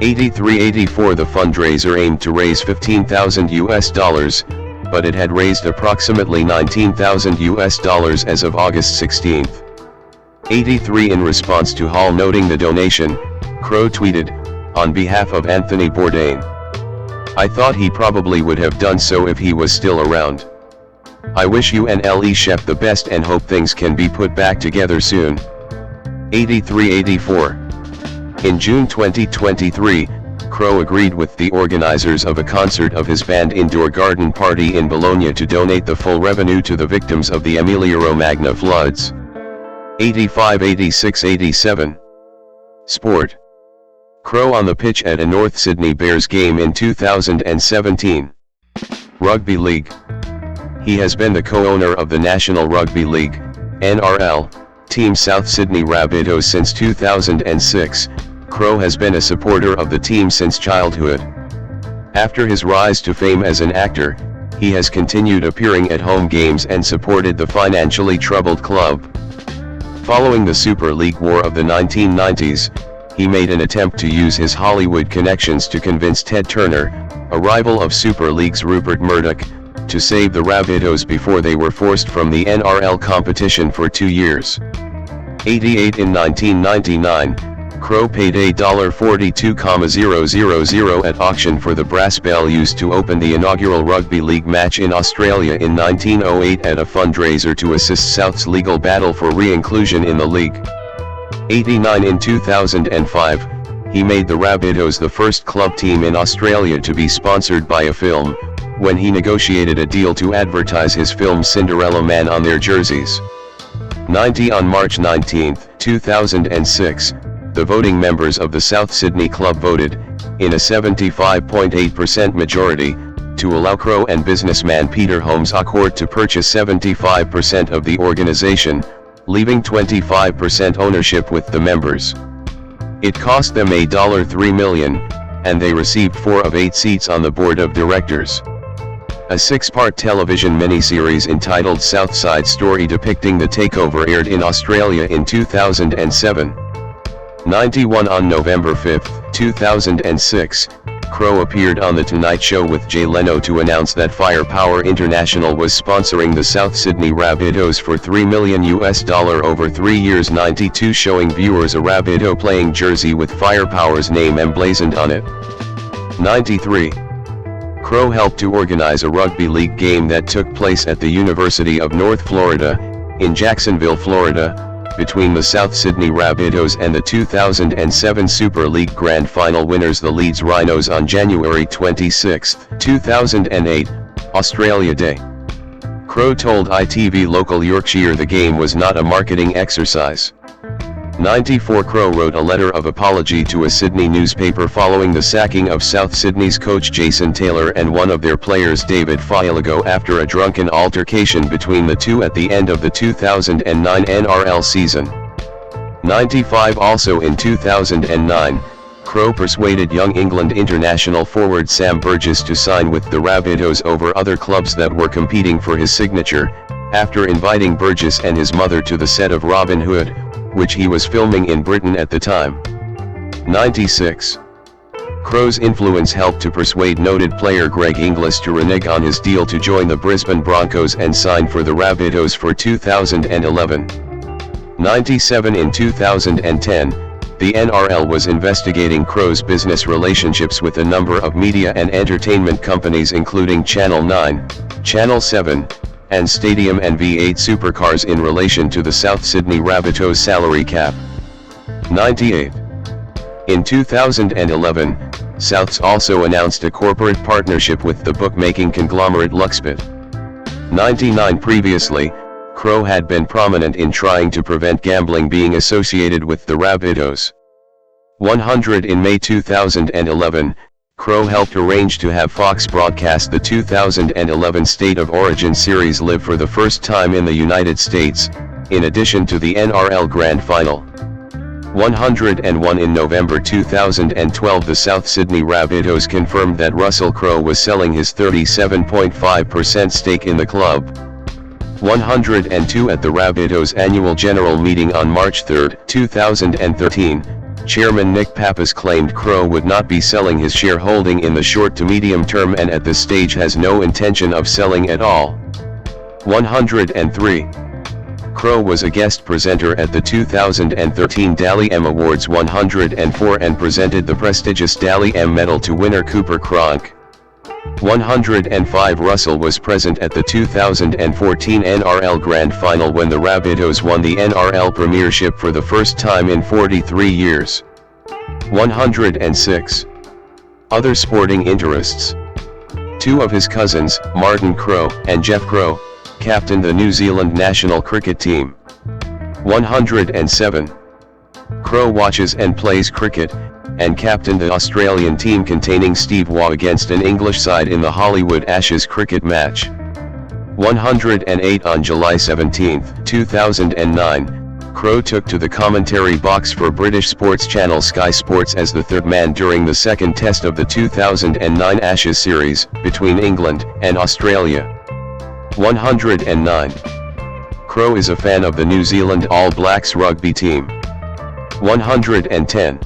83-84. The fundraiser aimed to raise $15,000, but it had raised approximately $19,000 as of August 16. 83. In response to Hall noting the donation, Crowe tweeted, on behalf of Anthony Bourdain, "I thought he probably would have done so if he was still around. I wish you and Le Chef the best and hope things can be put back together soon." 83-84. In June 2023, Crowe agreed with the organizers of a concert of his band Indoor Garden Party in Bologna to donate the full revenue to the victims of the Emilia-Romagna floods. 85-86-87. Sport. Crowe on the pitch at a North Sydney Bears game in 2017. Rugby League. He has been the co-owner of the National Rugby League, NRL, team South Sydney Rabbitohs since 2006, Crowe has been a supporter of the team since childhood. After his rise to fame as an actor, he has continued appearing at home games and supported the financially troubled club. Following the Super League war of the 1990s, he made an attempt to use his Hollywood connections to convince Ted Turner, a rival of Super League's Rupert Murdoch, to save the Rabbitohs before they were forced from the NRL competition for 2 years. 88 In 1999, Crowe paid $42,000 at auction for the brass bell used to open the inaugural rugby league match in Australia in 1908 at a fundraiser to assist South's legal battle for re-inclusion in the league. 89 In 2005, he made the Rabbitohs the first club team in Australia to be sponsored by a film, when he negotiated a deal to advertise his film Cinderella Man on their jerseys. 90 On March 19, 2006, the voting members of the South Sydney club voted, in a 75.8% majority, to allow Crowe and businessman Peter Holmes à Court to purchase 75% of the organisation, leaving 25% ownership with the members. It cost them $3 million, and they received 4 of 8 seats on the board of directors. A 6-part television miniseries entitled Southside Story depicting the takeover aired in Australia in 2007. 91 On November 5, 2006, Crowe appeared on The Tonight Show with Jay Leno to announce that Firepower International was sponsoring the South Sydney Rabbitohs for $3 million over 3 years. 92 Showing viewers a Rabbitoh playing jersey with Firepower's name emblazoned on it. 93. Crowe helped to organize a rugby league game that took place at the University of North Florida, in Jacksonville, Florida, between the South Sydney Rabbitohs and the 2007 Super League Grand Final winners the Leeds Rhinos on January 26, 2008, Australia Day. Crowe told ITV Local Yorkshire the game was not a marketing exercise. 94 Crowe wrote a letter of apology to a Sydney newspaper following the sacking of South Sydney's coach Jason Taylor and one of their players David Frigerio after a drunken altercation between the two at the end of the 2009 NRL season. 95 Also in 2009, Crowe persuaded young England international forward Sam Burgess to sign with the Rabbitohs over other clubs that were competing for his signature, after inviting Burgess and his mother to the set of Robin Hood, which he was filming in Britain at the time. 96. Crowe's influence helped to persuade noted player Greg Inglis to renege on his deal to join the Brisbane Broncos and sign for the Rabbitohs for 2011. 97 In 2010, the NRL was investigating Crowe's business relationships with a number of media and entertainment companies including Channel 9, Channel 7, and Stadium and V8 Supercars in relation to the South Sydney Rabbitohs salary cap. 98. In 2011, Souths also announced a corporate partnership with the bookmaking conglomerate Luxbet. 99 Previously, Crowe had been prominent in trying to prevent gambling being associated with the Rabbitohs. 100 In May 2011, Crowe helped arrange to have Fox broadcast the 2011 State of Origin series live for the first time in the United States, in addition to the NRL Grand Final. 101 In November 2012 the South Sydney Rabbitohs confirmed that Russell Crowe was selling his 37.5% stake in the club. 102 At the Rabbitohs annual general meeting on March 3, 2013, Chairman Nick Pappas claimed Crowe would not be selling his shareholding in the short to medium term and at this stage has no intention of selling at all. 103. Crowe was a guest presenter at the 2013 Dally M Awards 104 and presented the prestigious Dally M medal to winner Cooper Cronk. 105 Russell was present at the 2014 NRL Grand Final when the Rabbitohs won the NRL Premiership for the first time in 43 years. 106. Other sporting interests. 2 of his cousins, Martin Crowe and Jeff Crowe, captained the New Zealand national cricket team. 107. Crowe watches and plays cricket, and captained the Australian team containing Steve Waugh against an English side in the Hollywood Ashes cricket match. 108 On July 17, 2009, Crowe took to the commentary box for British sports channel Sky Sports as the third man during the second test of the 2009 Ashes series, between England and Australia. 109. Crowe is a fan of the New Zealand All Blacks rugby team. 110.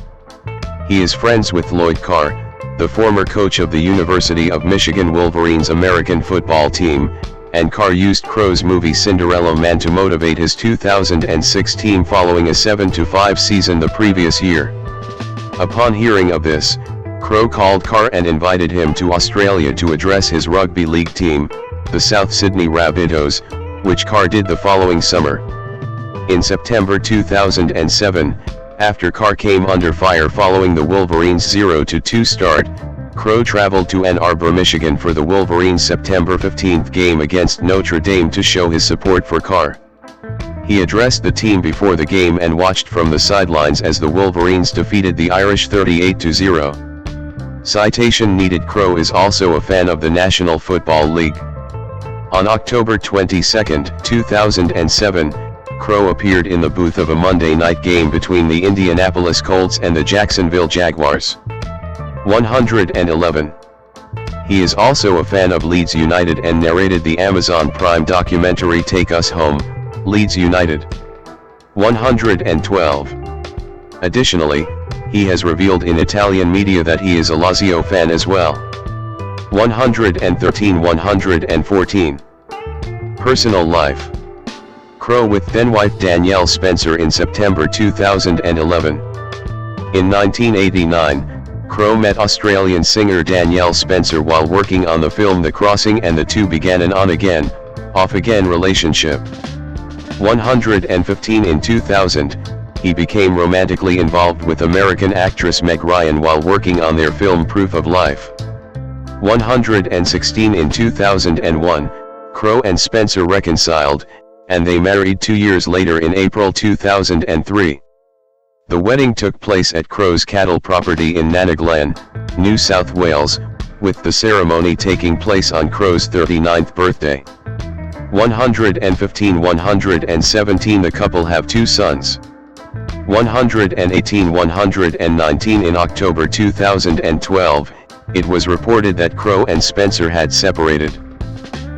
He is friends with Lloyd Carr, the former coach of the University of Michigan Wolverines American football team, and Carr used Crowe's movie Cinderella Man to motivate his 2006 team following a 7-5 season the previous year. Upon hearing of this, Crowe called Carr and invited him to Australia to address his rugby league team, the South Sydney Rabbitohs, which Carr did the following summer. In September 2007, after Carr came under fire following the Wolverines' 0-2 start, Crowe traveled to Ann Arbor, Michigan for the Wolverines' September 15 game against Notre Dame to show his support for Carr. He addressed the team before the game and watched from the sidelines as the Wolverines defeated the Irish 38-0. Citation needed. Crowe is also a fan of the National Football League. On October 22, 2007, Crowe appeared in the booth of a Monday night game between the Indianapolis Colts and the Jacksonville Jaguars. 111. He is also a fan of Leeds United and narrated the Amazon Prime documentary Take Us Home, Leeds United. 112. Additionally, he has revealed in Italian media that he is a Lazio fan as well. 113-114. Personal life. Crowe with then-wife Danielle Spencer in September 2011. In 1989, Crowe met Australian singer Danielle Spencer while working on the film The Crossing, and the two began an on-again, off-again relationship. 115. In 2000, he became romantically involved with American actress Meg Ryan while working on their film Proof of Life. 116. In 2001, Crowe and Spencer reconciled, and they married 2 years later in April 2003. The wedding took place at Crowe's cattle property in Nannaglan, New South Wales, with the ceremony taking place on Crowe's 39th birthday. 115-117. The couple have 2 sons. 118-119. In October 2012, it was reported that Crowe and Spencer had separated.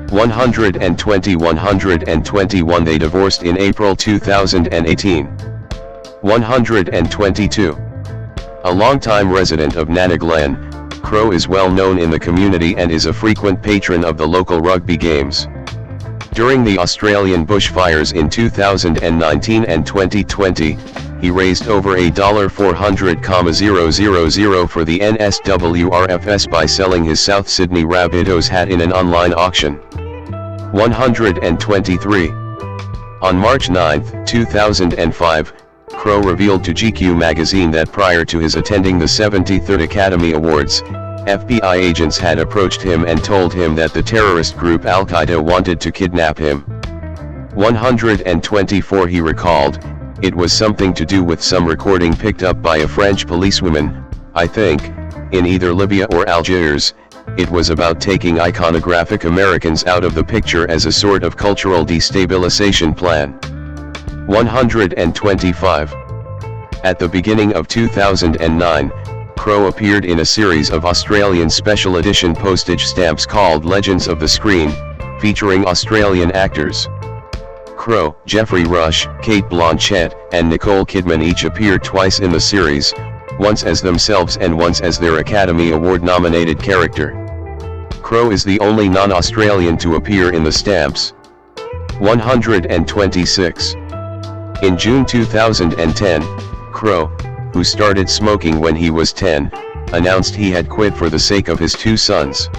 120-121. They divorced in April 2018. 122. A longtime resident of Nannaglan, Crowe is well known in the community and is a frequent patron of the local rugby games. During the Australian bushfires in 2019 and 2020, he raised over $400,000 for the NSWRFS by selling his South Sydney Rabbitohs hat in an online auction. 123. On March 9, 2005, Crowe revealed to GQ magazine that prior to his attending the 73rd Academy Awards, FBI agents had approached him and told him that the terrorist group Al-Qaeda wanted to kidnap him. 124. He recalled, "It was something to do with some recording picked up by a French policewoman, I think, in either Libya or Algiers. It was about taking iconographic Americans out of the picture as a sort of cultural destabilization plan." 125. At the beginning of 2009, Crowe appeared in a series of Australian special edition postage stamps called Legends of the Screen, featuring Australian actors. Crowe, Geoffrey Rush, Kate Blanchett, and Nicole Kidman each appeared twice in the series, once as themselves and once as their Academy Award-nominated character. Crowe is the only non-Australian to appear in the stamps. 126. In June 2010, Crowe, who started smoking when he was 10, announced he had quit for the sake of his 2 sons.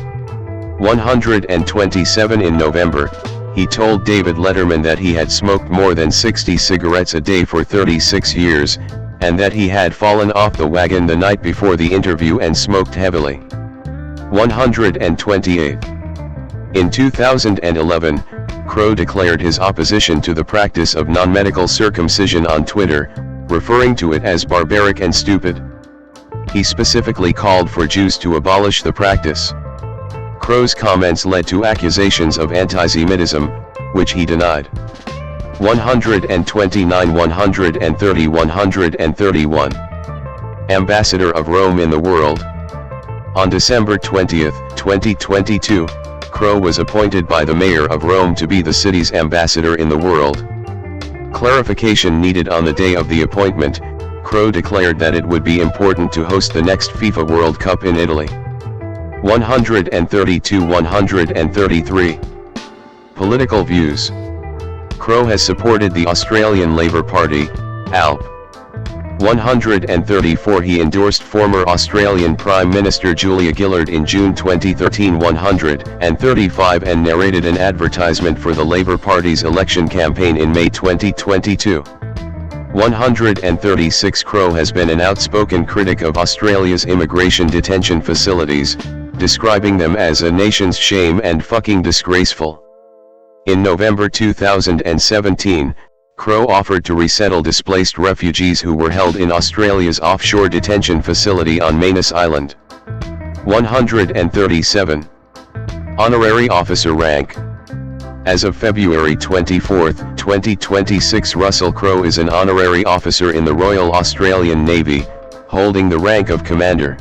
127. In November, he told David Letterman that he had smoked more than 60 cigarettes a day for 36 years, and that he had fallen off the wagon the night before the interview and smoked heavily. 128. In 2011, Crowe declared his opposition to the practice of non-medical circumcision on Twitter, referring to it as barbaric and stupid. He specifically called for Jews to abolish the practice. Crowe's comments led to accusations of anti-Semitism, which he denied. 129, 130, 131. Ambassador of Rome in the world. On December 20, 2022, Crowe was appointed by the mayor of Rome to be the city's ambassador in the world. Clarification needed on the day of the appointment. Crowe declared that it would be important to host the next FIFA World Cup in Italy. 132, 133. Political views. Crowe has supported the Australian Labor Party, ALP. 134. He endorsed former Australian Prime Minister Julia Gillard in June 2013. 135. And narrated an advertisement for the Labor Party's election campaign in May 2022. 136. Crowe has been an outspoken critic of Australia's immigration detention facilities, describing them as a nation's shame and fucking disgraceful. In November 2017, Crowe offered to resettle displaced refugees who were held in Australia's offshore detention facility on Manus Island. 137. Honorary Officer Rank. As of February 24, 2026, Russell Crowe is an honorary officer in the Royal Australian Navy, holding the rank of Commander.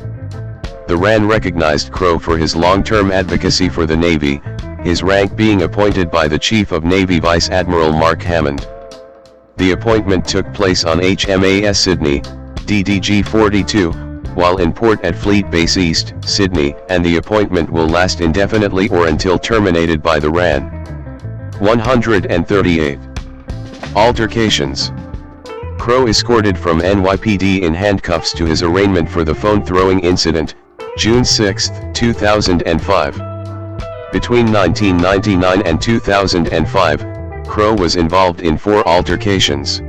The RAN recognized Crowe for his long-term advocacy for the Navy, his rank being appointed by the Chief of Navy Vice Admiral Mark Hammond. The appointment took place on HMAS Sydney, DDG 42, while in port at Fleet Base East, Sydney, and the appointment will last indefinitely or until terminated by the RAN. 138. Altercations. Crowe escorted from NYPD in handcuffs to his arraignment for the phone-throwing incident, June 6, 2005. Between 1999 and 2005, Crowe was involved in 4 altercations.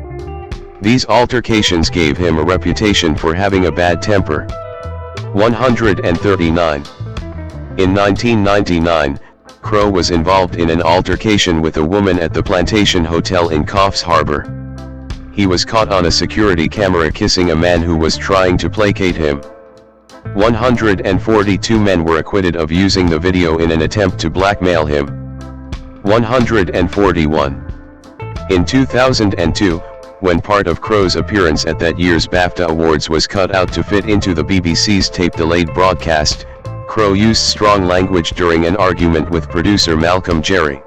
These altercations gave him a reputation for having a bad temper. 139. In 1999, Crowe was involved in an altercation with a woman at the Plantation Hotel in Coffs Harbour. He was caught on a security camera kissing a man who was trying to placate him. 142 men were acquitted of using the video in an attempt to blackmail him. 141. In 2002, when part of Crowe's appearance at that year's BAFTA Awards was cut out to fit into the BBC's tape-delayed broadcast, Crowe used strong language during an argument with producer Malcolm Jerry.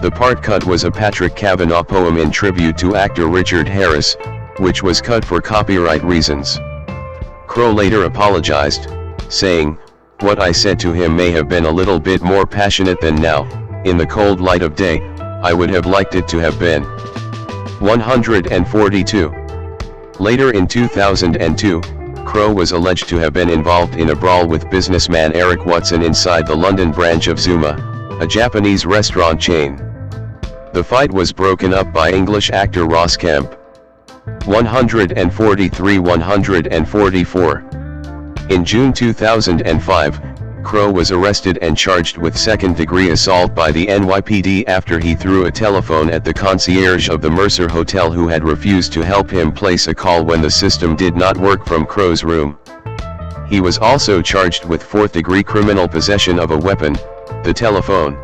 The part cut was a Patrick Kavanagh poem in tribute to actor Richard Harris, which was cut for copyright reasons. Crowe later apologized, saying, "What I said to him may have been a little bit more passionate than now, in the cold light of day, I would have liked it to have been." 142. Later in 2002, Crowe was alleged to have been involved in a brawl with businessman Eric Watson inside the London branch of Zuma, a Japanese restaurant chain. The fight was broken up by English actor Ross Kemp. 143, 144. In June 2005, Crowe was arrested and charged with second-degree assault by the NYPD after he threw a telephone at the concierge of the Mercer Hotel who had refused to help him place a call when the system did not work from Crowe's room. He was also charged with fourth-degree criminal possession of a weapon, the telephone.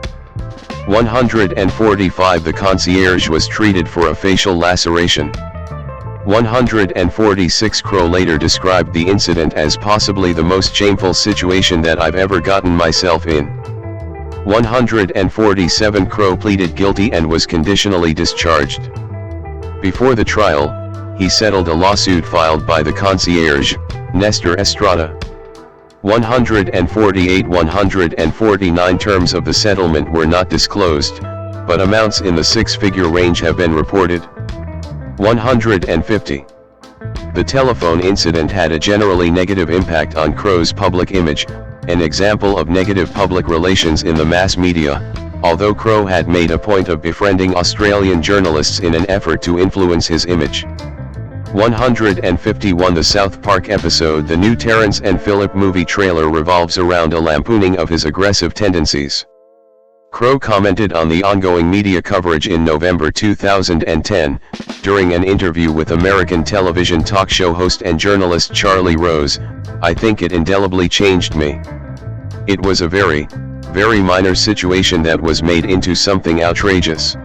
145. The concierge was treated for a facial laceration. 146. Crowe later described the incident as possibly the most shameful situation that I've ever gotten myself in. 147. Crowe pleaded guilty and was conditionally discharged. Before the trial, he settled a lawsuit filed by the concierge, Nestor Estrada. 148. 149. Terms of the settlement were not disclosed, but amounts in the six-figure range have been reported. 150. The telephone incident had a generally negative impact on Crowe's public image, an example of negative public relations in the mass media, although Crowe had made a point of befriending Australian journalists in an effort to influence his image. 151. The South Park episode The New Terrence and Phillip movie trailer revolves around a lampooning of his aggressive tendencies. Crowe commented on the ongoing media coverage in November 2010, during an interview with American television talk show host and journalist Charlie Rose, "I think it indelibly changed me. It was a very, very minor situation that was made into something outrageous."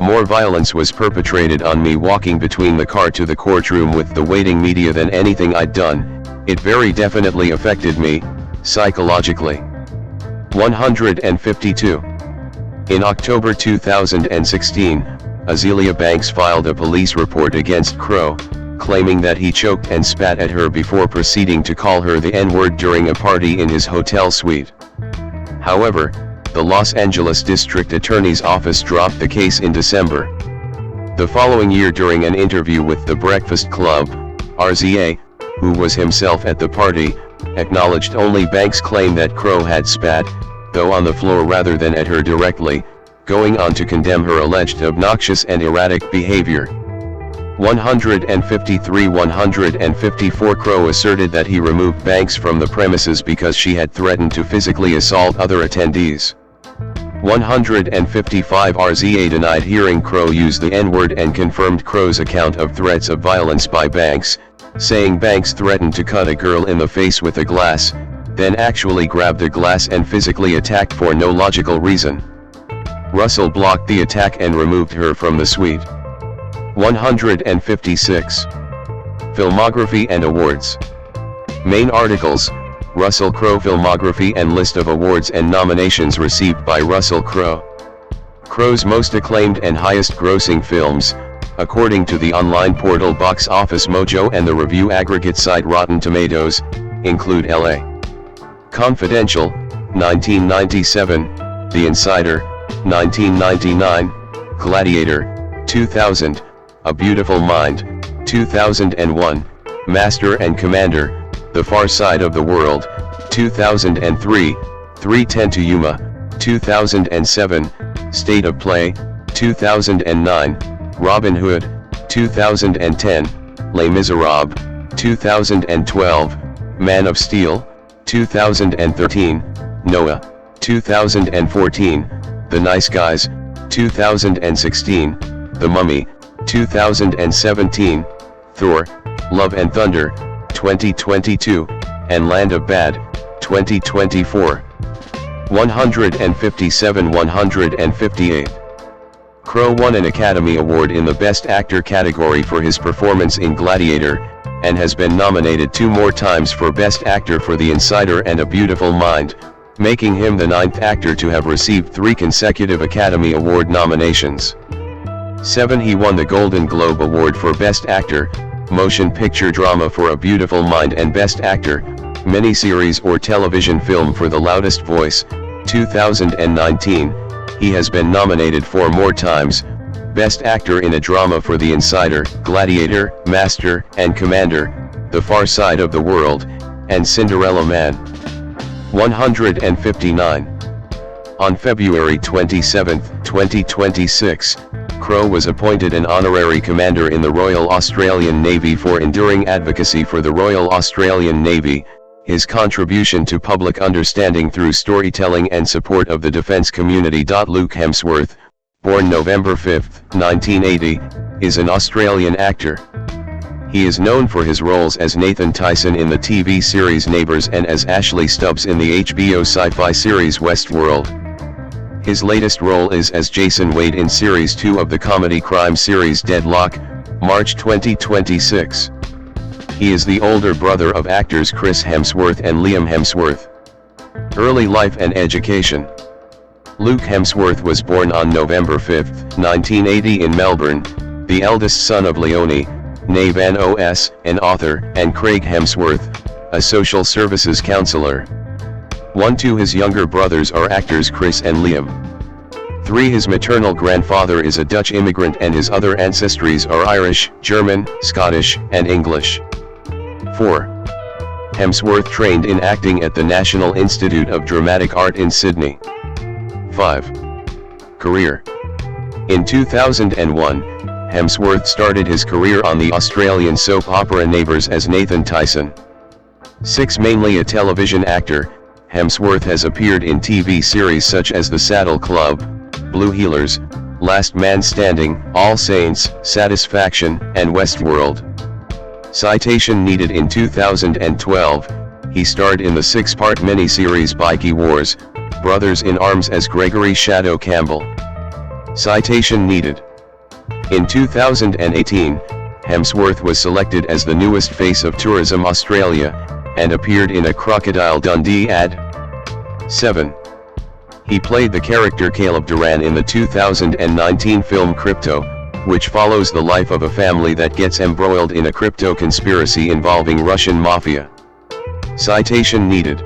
More violence was perpetrated on me walking between the car to the courtroom with the waiting media than anything I'd done. It very definitely affected me, psychologically. 152. In October 2016, Azealia Banks filed a police report against Crowe, claiming that he choked and spat at her before proceeding to call her the N-word during a party in his hotel suite. However, the Los Angeles District Attorney's Office dropped the case in December. The following year, during an interview with The Breakfast Club, RZA, who was himself at the party, acknowledged only Banks' claim that Crowe had spat, though on the floor rather than at her directly, going on to condemn her alleged obnoxious and erratic behavior. 153-154 Crowe asserted that he removed Banks from the premises because she had threatened to physically assault other attendees. 155 RZA denied hearing Crowe use the N-word and confirmed Crowe's account of threats of violence by Banks, saying Banks threatened to cut a girl in the face with a glass, then actually grabbed a glass and physically attacked for no logical reason. Russell blocked the attack and removed her from the suite. 156. Filmography and awards. Main articles: Russell Crowe filmography and list of awards and nominations received by Russell Crowe. Crowe's most acclaimed and highest-grossing films, according to the online portal Box Office Mojo and the review aggregate site Rotten Tomatoes, include L.A. Confidential, 1997, The Insider, 1999, Gladiator, 2000, A Beautiful Mind, 2001, Master and Commander, The Far Side of the World, 2003, 3:10 to Yuma, 2007, State of Play, 2009, Robin Hood, 2010, Les Miserables, 2012, Man of Steel, 2013, Noah, 2014, The Nice Guys, 2016, The Mummy, 2017, Thor, Love and Thunder, 2022, and Land of Bad, 2024. 157-158. Crowe won an Academy Award in the Best Actor category for his performance in Gladiator, and has been nominated 2 more times for Best Actor for The Insider and A Beautiful Mind, making him the 9th actor to have received 3 consecutive Academy Award nominations. 7. He won the Golden Globe Award for Best Actor, Motion Picture Drama for A Beautiful Mind and Best Actor, Miniseries or Television Film for The Loudest Voice, 2019. He has been nominated 4 more times, Best Actor in a Drama for The Insider, Gladiator, Master and Commander, The Far Side of the World, and Cinderella Man. 159. On February 27, 2026, Crowe was appointed an honorary commander in the Royal Australian Navy for enduring advocacy for the Royal Australian Navy, his contribution to public understanding through storytelling and support of the defence community. Luke Hemsworth, born November 5, 1980, is an Australian actor. He is known for his roles as Nathan Tyson in the TV series Neighbours and as Ashley Stubbs in the HBO sci-fi series Westworld. His latest role is as Jason Wade in Series 2 of the comedy crime series Deadlock, March 2026. He is the older brother of actors Chris Hemsworth and Liam Hemsworth. Early life and education. Luke Hemsworth was born on November 5, 1980 in Melbourne, the eldest son of Leonie, née Van Os, an author, and Craig Hemsworth, a social services counselor. 1. His younger brothers are actors Chris and Liam. 3. His maternal grandfather is a Dutch immigrant and his other ancestries are Irish, German, Scottish, and English. 4. Hemsworth trained in acting at the National Institute of Dramatic Art in Sydney. 5. Career. In 2001, Hemsworth started his career on the Australian soap opera Neighbours as Nathan Tyson. 6. Mainly a television actor, Hemsworth has appeared in TV series such as The Saddle Club, Blue Heelers, Last Man Standing, All Saints, Satisfaction, and Westworld. Citation needed. In 2012, he starred in the 6-part miniseries Bikey Wars, Brothers in Arms as Gregory Shadow Campbell. Citation needed. In 2018, Hemsworth was selected as the newest face of Tourism Australia, and appeared in a Crocodile Dundee ad. 7. He played the character Caleb Duran in the 2019 film Crypto, which follows the life of a family that gets embroiled in a crypto conspiracy involving Russian mafia. Citation needed.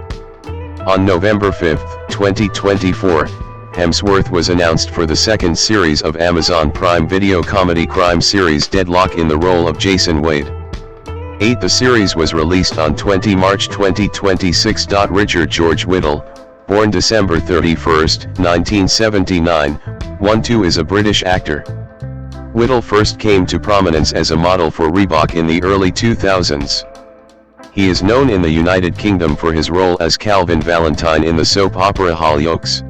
On November 5, 2024, Hemsworth was announced for the second series of Amazon Prime Video comedy crime series Deadlock in the role of Jason Wade. 8. The series was released on 20 March 2026. Richard George Whittle, born December 31, 1979, 1-2 is a British actor. Whittle first came to prominence as a model for Reebok in the early 2000s. He is known in the United Kingdom for his role as Calvin Valentine in the soap opera Hollyoaks.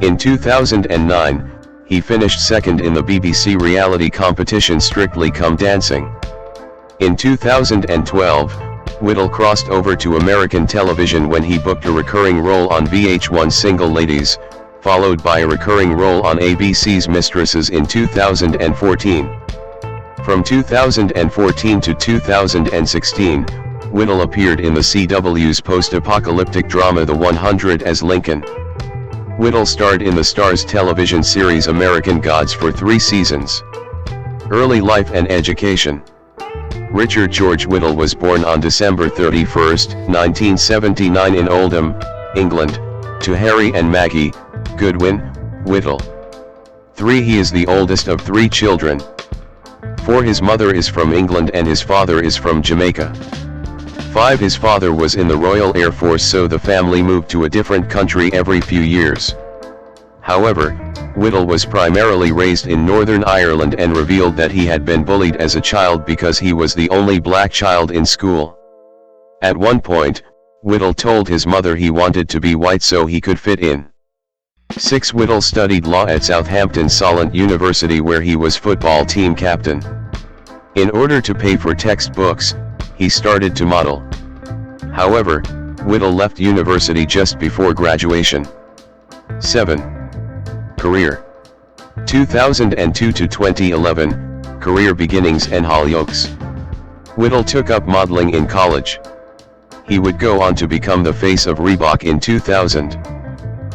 In 2009, he finished second in the BBC reality competition Strictly Come Dancing. In 2012, Whittle crossed over to American television when he booked a recurring role on VH1's Single Ladies, followed by a recurring role on ABC's Mistresses in 2014. From 2014 to 2016, Whittle appeared in the CW's post-apocalyptic drama The 100 as Lincoln. Whittle starred in the Starz television series American Gods for 3 seasons. Early life and education. Richard George Whittle was born on December 31, 1979 in Oldham, England, to Harry and Maggie Goodwin Whittle. 3. He is the oldest of 3 children. 4. His mother is from England and his father is from Jamaica. 5. His father was in the Royal Air Force, so the family moved to a different country every few years. However, Whittle was primarily raised in Northern Ireland and revealed that he had been bullied as a child because he was the only black child in school. At one point, Whittle told his mother he wanted to be white so he could fit in. 6. Whittle studied law at Southampton Solent University, where he was football team captain. In order to pay for textbooks, he started to model. However, Whittle left university just before graduation. 7. Career. 2002 to 2011, career beginnings and Hollyoaks. Whittle took up modeling in college. He would go on to become the face of Reebok in 2000.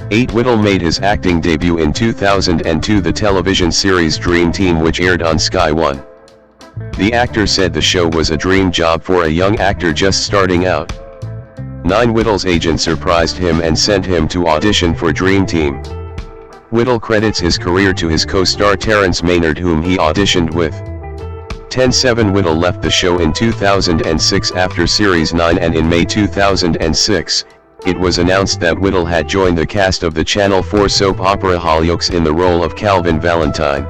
8. Whittle made his acting debut in 2002 the television series Dream Team, which aired on Sky One. The actor said the show was a dream job for a young actor just starting out. 9. Whittle's agent surprised him and sent him to audition for Dream Team. Whittle credits his career to his co-star Terrence Maynard, whom he auditioned with. 10. 7. Whittle left the show in 2006 after Series 9, and in May 2006, it was announced that Whittle had joined the cast of the Channel 4 soap opera Hollyoaks in the role of Calvin Valentine.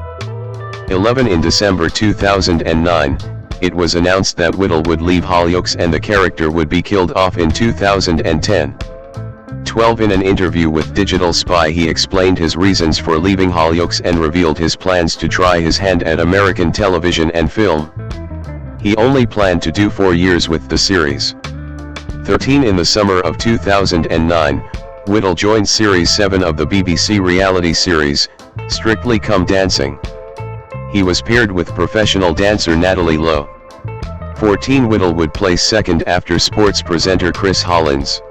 11. In December 2009, it was announced that Whittle would leave Hollyoaks and the character would be killed off in 2010. 12. In an interview with Digital Spy, he explained his reasons for leaving Hollyoaks and revealed his plans to try his hand at American television and film. He only planned to do 4 years with the series. 13. In the summer of 2009, Whittle joined Series 7 of the BBC reality series, Strictly Come Dancing. He was paired with professional dancer Natalie Lowe. 14. Whittle would place second after sports presenter Chris Hollins.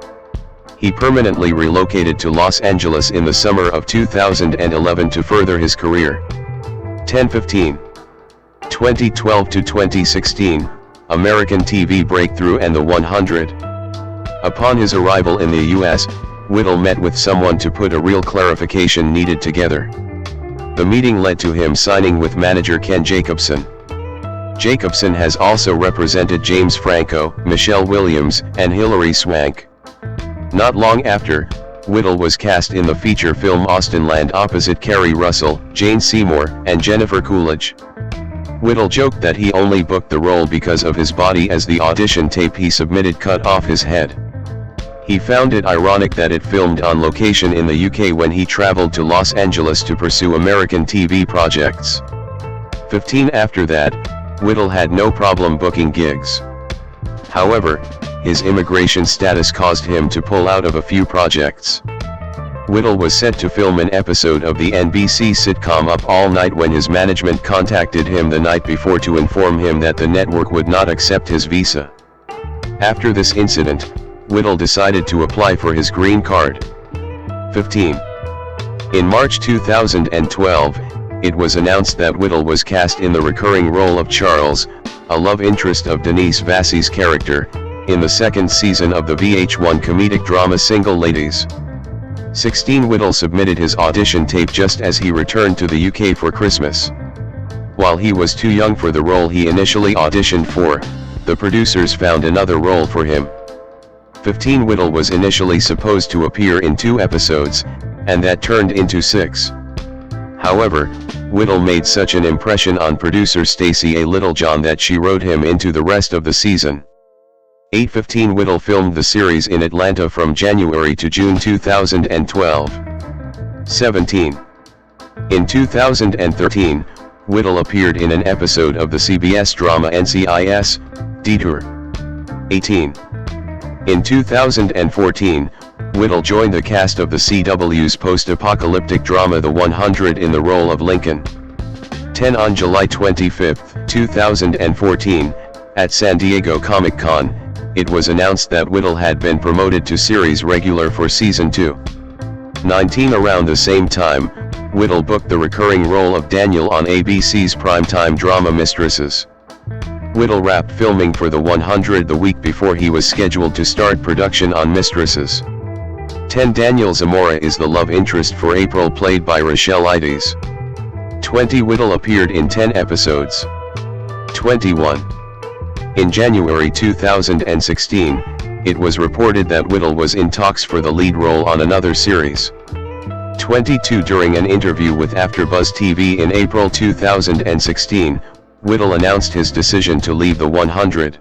He permanently relocated to Los Angeles in the summer of 2011 to further his career. 10-15. 2012 to 2016, American TV breakthrough and the 100. Upon his arrival in the US, Whittle met with someone to put a real clarification needed together. The meeting led to him signing with manager Ken Jacobson. Jacobson has also represented James Franco, Michelle Williams, and Hilary Swank. Not long after, Whittle was cast in the feature film Austenland opposite Kerry Russell, Jane Seymour, and Jennifer Coolidge. Whittle joked that he only booked the role because of his body, as the audition tape he submitted cut off his head. He found it ironic that it filmed on location in the UK when he traveled to Los Angeles to pursue American TV projects. 15. After that, Whittle had no problem booking gigs. However, his immigration status caused him to pull out of a few projects. Whittle was set to film an episode of the NBC sitcom Up All Night when his management contacted him the night before to inform him that the network would not accept his visa. After this incident, Whittle decided to apply for his green card. 15. In March 2012, it was announced that Whittle was cast in the recurring role of Charles, a love interest of Denise Vassey's character, in the second season of the VH1 comedic drama Single Ladies. 16. Whittle submitted his audition tape just as he returned to the UK for Christmas. While he was too young for the role he initially auditioned for, the producers found another role for him. 15. Whittle was initially supposed to appear in 2 episodes, and that turned into 6. However, Whittle made such an impression on producer Stacey A. Littlejohn that she wrote him into the rest of the season. 8. Whittle filmed the series in Atlanta from January to June 2012. 17. In 2013, Whittle appeared in an episode of the CBS drama NCIS, Detour. 18. In 2014, Whittle joined the cast of the CW's post-apocalyptic drama The 100 in the role of Lincoln. 10. On July 25, 2014, at San Diego Comic-Con, it was announced that Whittle had been promoted to series regular for Season 2. 19. Around the same time, Whittle booked the recurring role of Daniel on ABC's primetime drama Mistresses. Whittle wrapped filming for The 100 the week before he was scheduled to start production on Mistresses. 10. Daniel Zamora is the love interest for April, played by Rochelle Ides. 20. Whittle appeared in 10 episodes. 21. In January 2016, it was reported that Whittle was in talks for the lead role on another series. 22. During an interview with AfterBuzz TV in April 2016, Whittle announced his decision to leave The 100.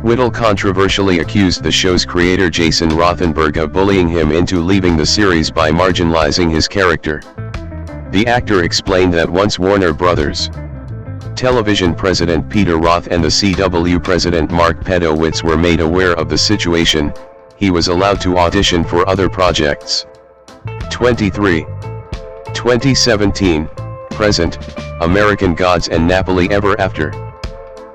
Whittle controversially accused the show's creator Jason Rothenberg of bullying him into leaving the series by marginalizing his character. The actor explained that once Warner Bros. Television president Peter Roth and the CW president Mark Pedowitz were made aware of the situation, he was allowed to audition for other projects. 23. 2017, present, American Gods and Napoli Ever After.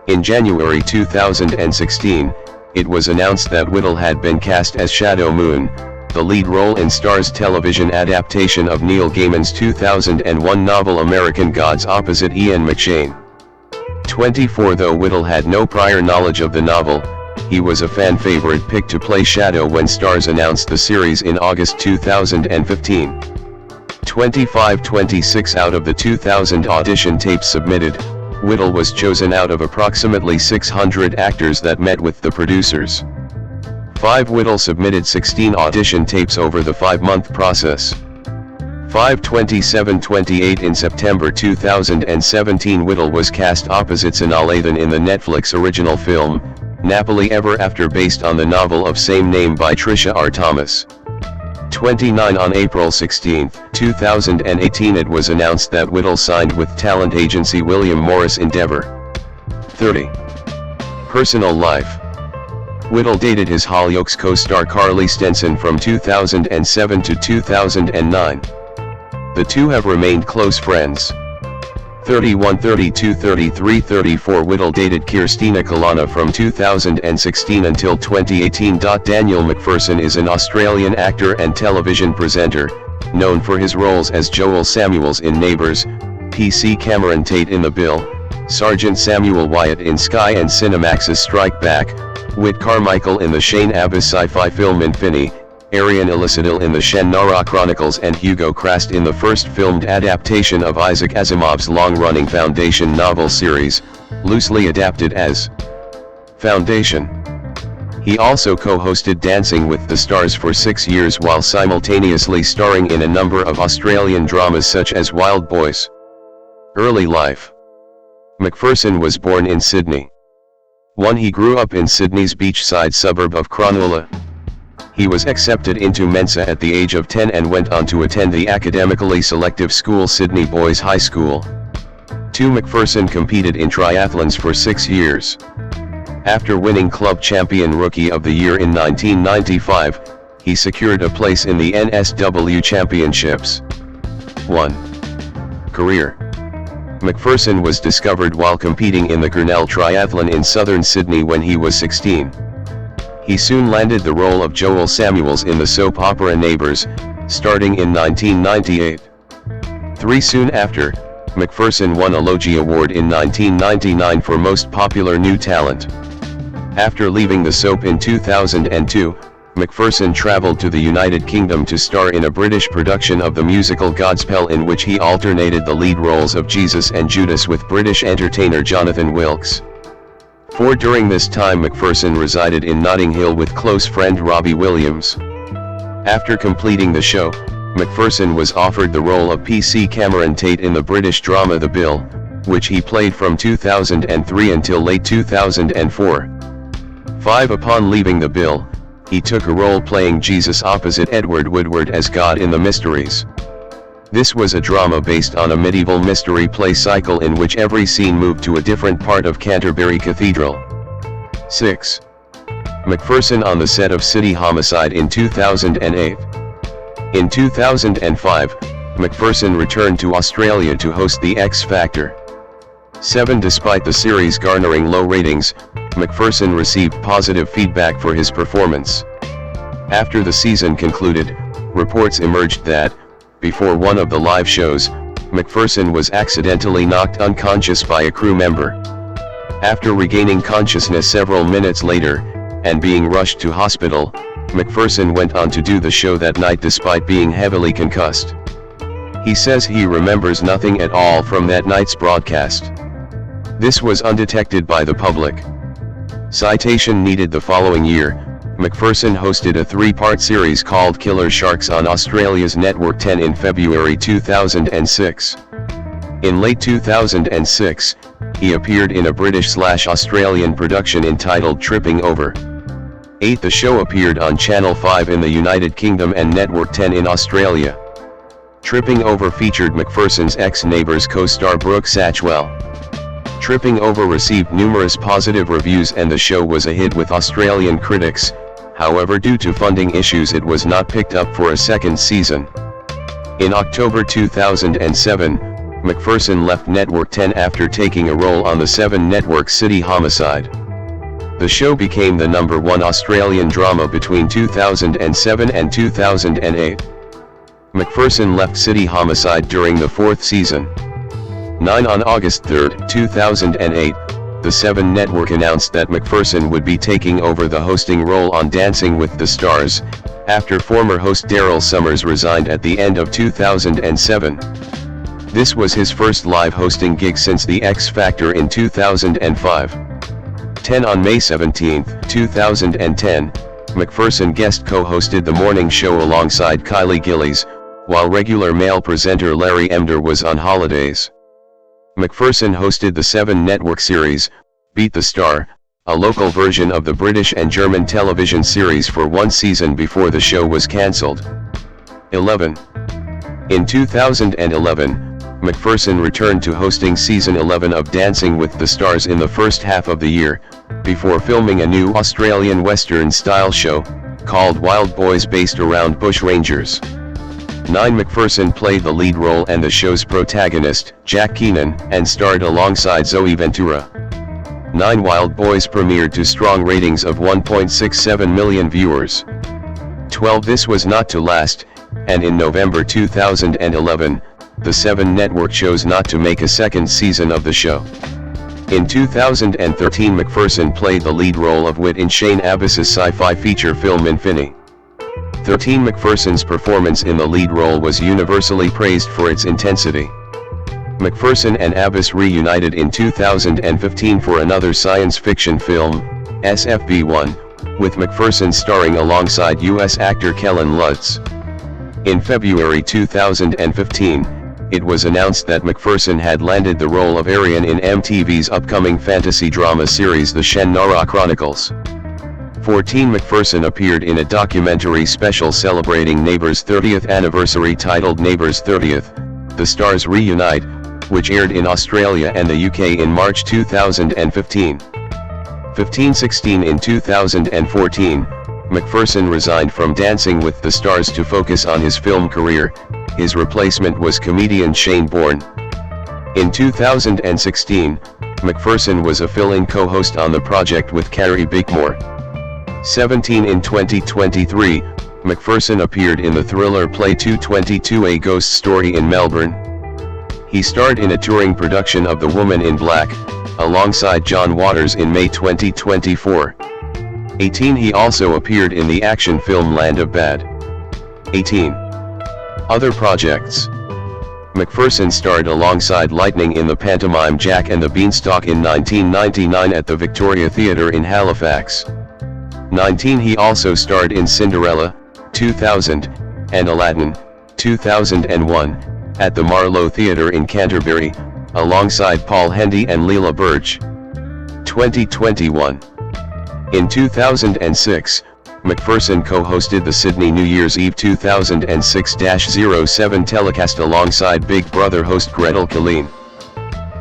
In January 2016, it was announced that Whittle had been cast as Shadow Moon, the lead role in Starz television adaptation of Neil Gaiman's 2001 novel American Gods opposite Ian McShane. 24. Though Whittle had no prior knowledge of the novel, he was a fan favorite pick to play Shadow when Starz announced the series in August 2015. 25. 26 out of the 2,000 audition tapes submitted, Whittle was chosen out of approximately 600 actors that met with the producers. 5. Whittle submitted 16 audition tapes over the 5-month process. 5. 27-28 In September 2017, Whittle was cast opposite Sanaa Lathan in the Netflix original film, Napoli Ever After, based on the novel of same name by Trisha R. Thomas. 29. On April 16, 2018, it was announced that Whittle signed with talent agency William Morris Endeavor. 30. Personal life. Whittle dated his Hollyoaks co-star Carly Stenson from 2007 to 2009. The two have remained close friends. 31. 32. 33. 34. Whittle dated Kirstina Kalana from 2016 until 2018. Daniel McPherson is an Australian actor and television presenter, known for his roles as Joel Samuels in Neighbours, PC Cameron Tate in The Bill, Sergeant Samuel Wyatt in Sky and Cinemax's Strike Back, Whit Carmichael in the Shane Abbas sci-fi film Infinity, Arianne Elizadil in the Shannara Chronicles, and Hugo Crast in the first filmed adaptation of Isaac Asimov's long-running Foundation novel series, loosely adapted as Foundation. He also co-hosted Dancing with the Stars for 6 years while simultaneously starring in a number of Australian dramas such as Wild Boys. Early life. McPherson was born in Sydney. 1. He grew up in Sydney's beachside suburb of Cronulla. He was accepted into Mensa at the age of 10 and went on to attend the academically selective school Sydney Boys High School. 2. McPherson competed in triathlons for 6 years. After winning Club Champion Rookie of the Year in 1995, he secured a place in the NSW Championships. 1. Career. McPherson was discovered while competing in the Grinnell Triathlon in southern Sydney when he was 16. He soon landed the role of Joel Samuels in the soap opera Neighbours, starting in 1998. 3. Soon after, McPherson won a Logie Award in 1999 for Most Popular New Talent. After leaving the soap in 2002, McPherson travelled to the United Kingdom to star in a British production of the musical Godspell, in which he alternated the lead roles of Jesus and Judas with British entertainer Jonathan Wilkes. 4. During this time McPherson resided in Notting Hill with close friend Robbie Williams. After completing the show, McPherson was offered the role of P.C. Cameron Tate in the British drama The Bill, which he played from 2003 until late 2004. 5. Upon leaving The Bill, he took a role playing Jesus opposite Edward Woodward as God in the Mysteries. This was a drama based on a medieval mystery play cycle in which every scene moved to a different part of Canterbury Cathedral. 6. McPherson on the set of City Homicide in 2008. In 2005, McPherson returned to Australia to host The X Factor. 7. Despite the series garnering low ratings, McPherson received positive feedback for his performance. After the season concluded, reports emerged that, before one of the live shows, McPherson was accidentally knocked unconscious by a crew member. After regaining consciousness several minutes later, and being rushed to hospital, McPherson went on to do the show that night despite being heavily concussed. He says he remembers nothing at all from that night's broadcast. This was undetected by the public. Citation needed. The following year, McPherson hosted a 3-part series called Killer Sharks on Australia's Network 10 in February 2006. In late 2006, he appeared in a British/Australian production entitled Tripping Over. 8. The show appeared on Channel 5 in the United Kingdom and Network 10 in Australia. Tripping Over featured McPherson's ex-Neighbours co-star Brooke Satchwell. Tripping Over received numerous positive reviews and the show was a hit with Australian critics. However, due to funding issues, it was not picked up for a second season. In October 2007, McPherson left Network 10 after taking a role on the 7 Network City Homicide. The show became the #1 Australian drama between 2007 and 2008. McPherson left City Homicide during the 4th season. 9. On August 3, 2008, the 7 Network announced that McPherson would be taking over the hosting role on Dancing with the Stars, after former host Daryl Summers resigned at the end of 2007. This was his first live hosting gig since The X Factor in 2005. 10. On May 17, 2010, McPherson guest co-hosted the morning show alongside Kylie Gillies, while regular male presenter Larry Emder was on holidays. McPherson hosted the 7 Network series, Beat the Star, a local version of the British and German television series, for 1 season before the show was cancelled. 11. In 2011, McPherson returned to hosting season 11 of Dancing with the Stars in the first half of the year, before filming a new Australian Western-style show, called Wild Boys, based around bushrangers. 9. McPherson played the lead role and the show's protagonist, Jack Keenan, and starred alongside Zoe Ventura. 9. Wild Boys premiered to strong ratings of 1.67 million viewers. 12. This was not to last, and in November 2011, the 7 Network chose not to make a second season of the show. In 2013, McPherson played the lead role of Whit in Shane Abbas's sci-fi feature film Infinity. 13. McPherson's performance in the lead role was universally praised for its intensity. McPherson and Abbas reunited in 2015 for another science fiction film, SFB1, with McPherson starring alongside U.S. actor Kellen Lutz. In February 2015, it was announced that McPherson had landed the role of Arianne in MTV's upcoming fantasy drama series The Shannara Chronicles. 14. McPherson appeared in a documentary special celebrating Neighbours' 30th anniversary titled Neighbours 30th, The Stars Reunite, which aired in Australia and the UK in March 2015. 15. 16. In 2014, McPherson resigned from Dancing with the Stars to focus on his film career. His replacement was comedian Shane Bourne. In 2016, McPherson was a fill-in co-host on the project with Carrie Bickmore. 17 In 2023, McPherson appeared in the thriller play 222 A Ghost Story in Melbourne. He starred in a touring production of The Woman in Black, alongside John Waters in May 2024. 18 He also appeared in the action film Land of Bad. 18. Other projects. McPherson starred alongside Lightning in the pantomime Jack and the Beanstalk in 1999 at the Victoria Theatre in Halifax. 19 He also starred in Cinderella, 2000, and Aladdin, 2001, at the Marlow Theatre in Canterbury, alongside Paul Hendy and Leela Birch. 2021. In 2006, McPherson co-hosted the Sydney New Year's Eve 2006-07 telecast alongside Big Brother host Gretel Killeen.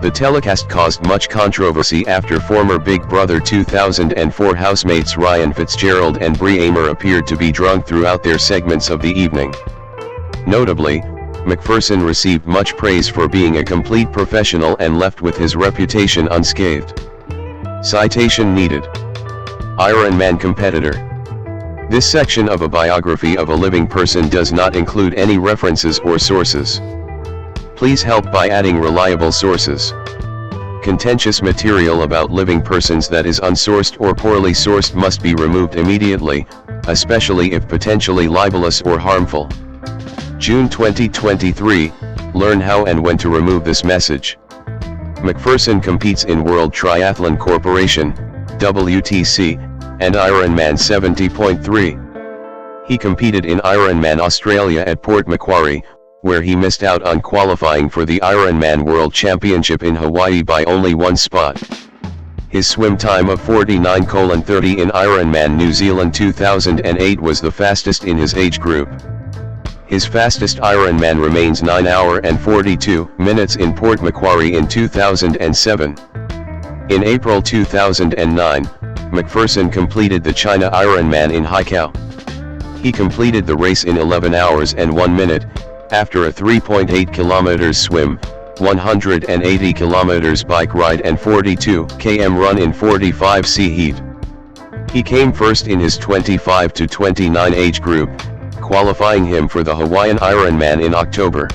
The telecast caused much controversy after former Big Brother 2004 housemates Ryan Fitzgerald and Brie Amer appeared to be drunk throughout their segments of the evening. Notably, McPherson received much praise for being a complete professional and left with his reputation unscathed. Citation needed. Ironman competitor. This section of a biography of a living person does not include any references or sources. Please help by adding reliable sources. Contentious material about living persons that is unsourced or poorly sourced must be removed immediately, especially if potentially libelous or harmful. June 2023, learn how and when to remove this message. McPherson competes in World Triathlon Corporation, WTC, and Ironman 70.3. He competed in Ironman Australia at Port Macquarie, where he missed out on qualifying for the Ironman World Championship in Hawaii by only one spot. His swim time of 49:30 in Ironman New Zealand 2008 was the fastest in his age group. His fastest Ironman remains 9 hours and 42 minutes in Port Macquarie in 2007. In April 2009, McPherson completed the China Ironman in Haikou. He completed the race in 11 hours and 1 minute, after a 3.8 km swim, 180 km bike ride and 42 km run in 45°C heat. He came first in his 25 to 29 age group, qualifying him for the Hawaiian Ironman in October.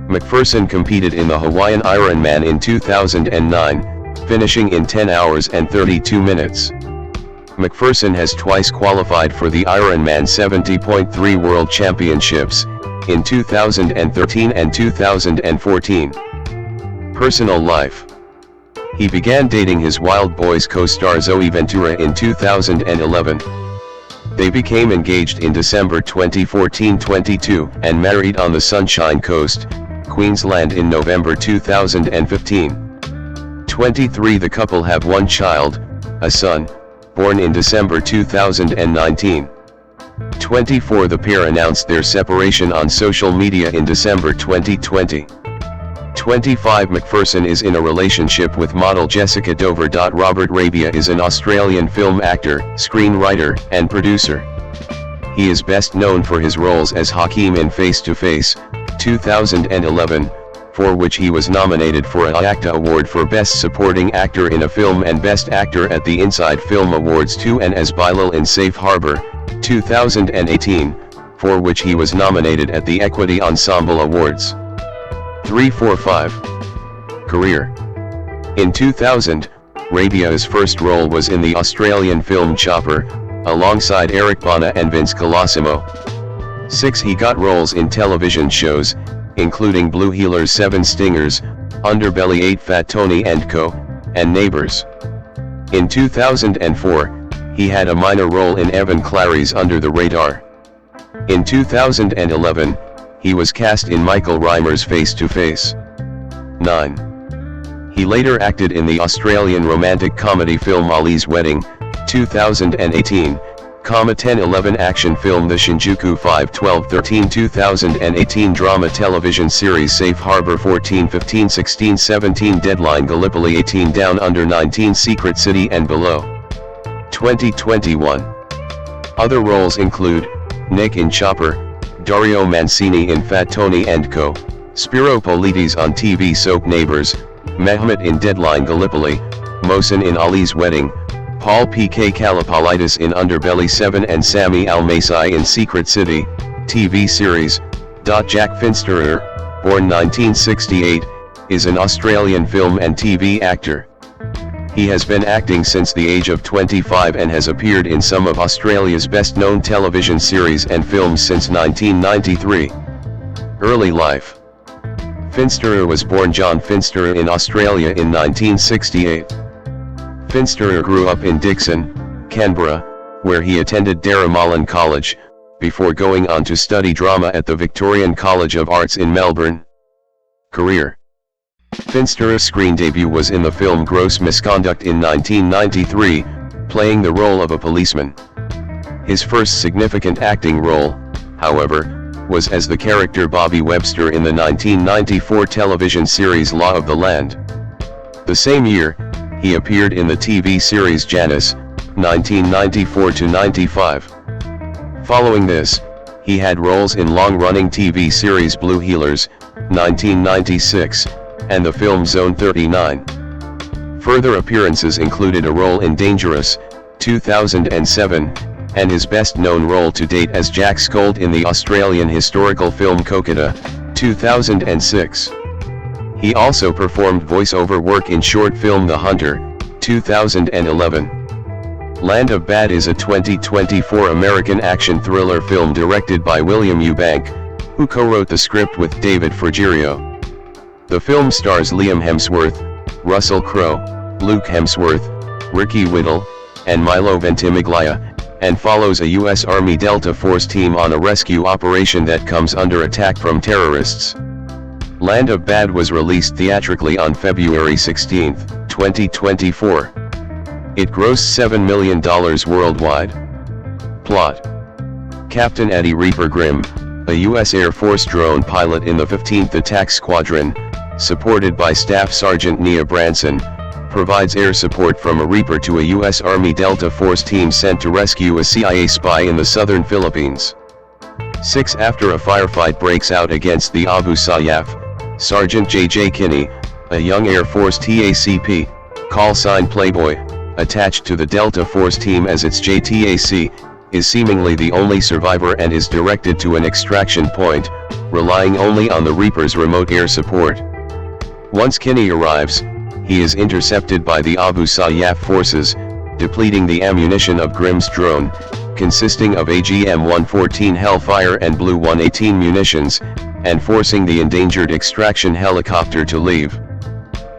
McPherson competed in the Hawaiian Ironman in 2009, finishing in 10 hours and 32 minutes. McPherson has twice qualified for the Ironman 70.3 World Championships, in 2013 and 2014. Personal life. He began dating his Wild Boys co-star Zoe Ventura in 2011. They became engaged in December 2014-22 and married on the Sunshine Coast, Queensland in November 2015. 23 The couple have one child, a son, born in December 2019. 24 The pair announced their separation on social media in December 2020. 25 McPherson is in a relationship with model Jessica Dover. Robert Rabia is an Australian film actor, screenwriter, and producer. He is best known for his roles as Hakeem in Face to Face, 2011, for which he was nominated for an AACTA Award for Best Supporting Actor in a Film and Best Actor at the Inside Film Awards 2, and as Bilal in Safe Harbor, 2018, for which he was nominated at the Equity Ensemble Awards. 345. Career. In 2000, Rabia's first role was in the Australian film Chopper, alongside Eric Bana and Vince Colosimo. 6 He got roles in television shows, including Blue Heelers 7 Stingers, Underbelly 8 Fat Tony & Co., and Neighbours. In 2004, he had a minor role in Evan Clary's Under the Radar. In 2011, he was cast in Michael Reimer's Face to Face. 9. He later acted in the Australian romantic comedy film Ali's Wedding, 2018, 10-11 action film The Shinjuku 5-12-13 2018 drama television series Safe Harbor 14-15-16-17 Deadline Gallipoli 18 Down Under 19 Secret City and Below. 2021. Other roles include Nick in Chopper, Dario Mancini in Fat Tony & Co., Spiro Politis on TV soap Neighbours, Mehmet in Deadline Gallipoli, Mohsen in Ali's Wedding, Paul P.K. Kalapolitis in Underbelly 7 and Sami Al-Masai in Secret City, TV series. Jack Finsterer, born 1968, is an Australian film and TV actor. He has been acting since the age of 25 and has appeared in some of Australia's best-known television series and films since 1993. Early life. Finsterer was born John Finsterer in Australia in 1968. Finsterer grew up in Dixon, Canberra, where he attended Darramullen College, before going on to study drama at the Victorian College of Arts in Melbourne. Career. Finsterer's screen debut was in the film Gross Misconduct in 1993, playing the role of a policeman. His first significant acting role, however, was as the character Bobby Webster in the 1994 television series Law of the Land. The same year, he appeared in the TV series Janice, 1994-95. Following this, he had roles in long-running TV series Blue Heelers, 1996, and the film Zone 39. Further appearances included a role in Dangerous, 2007, and his best-known role to date as Jack Scold in the Australian historical film Kokata, 2006. He also performed voice-over work in short film The Hunter, 2011. Land of Bad is a 2024 American action thriller film directed by William Eubank, who co-wrote the script with David Frigerio. The film stars Liam Hemsworth, Russell Crowe, Luke Hemsworth, Ricky Whittle, and Milo Ventimiglia, and follows a U.S. Army Delta Force team on a rescue operation that comes under attack from terrorists. Land of Bad was released theatrically on February 16, 2024. It grossed $7 million worldwide. Plot. Captain Eddie Reaper Grimm, a U.S. Air Force drone pilot in the 15th Attack Squadron, supported by Staff Sergeant Nia Branson, provides air support from a Reaper to a U.S. Army Delta Force team sent to rescue a CIA spy in the southern Philippines. 6 After a firefight breaks out against the Abu Sayyaf, Sergeant J.J. Kinney, a young Air Force TACP, call sign Playboy, attached to the Delta Force team as its JTAC, is seemingly the only survivor and is directed to an extraction point, relying only on the Reaper's remote air support. Once Kinney arrives, he is intercepted by the Abu Sayyaf forces, depleting the ammunition of Grimm's drone, consisting of AGM-114 Hellfire and Blue 118 munitions, and forcing the endangered extraction helicopter to leave.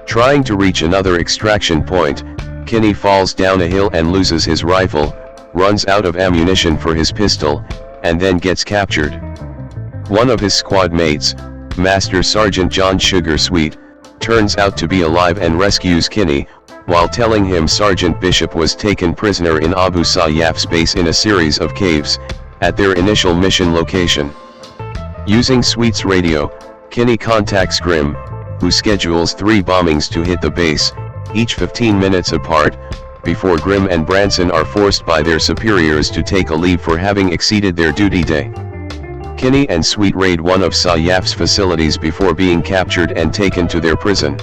Trying to reach another extraction point, Kinney falls down a hill and loses his rifle, runs out of ammunition for his pistol, and then gets captured. One of his squad mates, Master Sergeant John Sugarsweet, turns out to be alive and rescues Kinney, while telling him Sergeant Bishop was taken prisoner in Abu Sayyaf's base in a series of caves, at their initial mission location. Using Sweet's radio, Kinney contacts Grimm, who schedules 3 bombings to hit the base, each 15 minutes apart, before Grimm and Branson are forced by their superiors to take a leave for having exceeded their duty day. Kinney and Sweet raid one of Sayyaf's facilities before being captured and taken to their prison.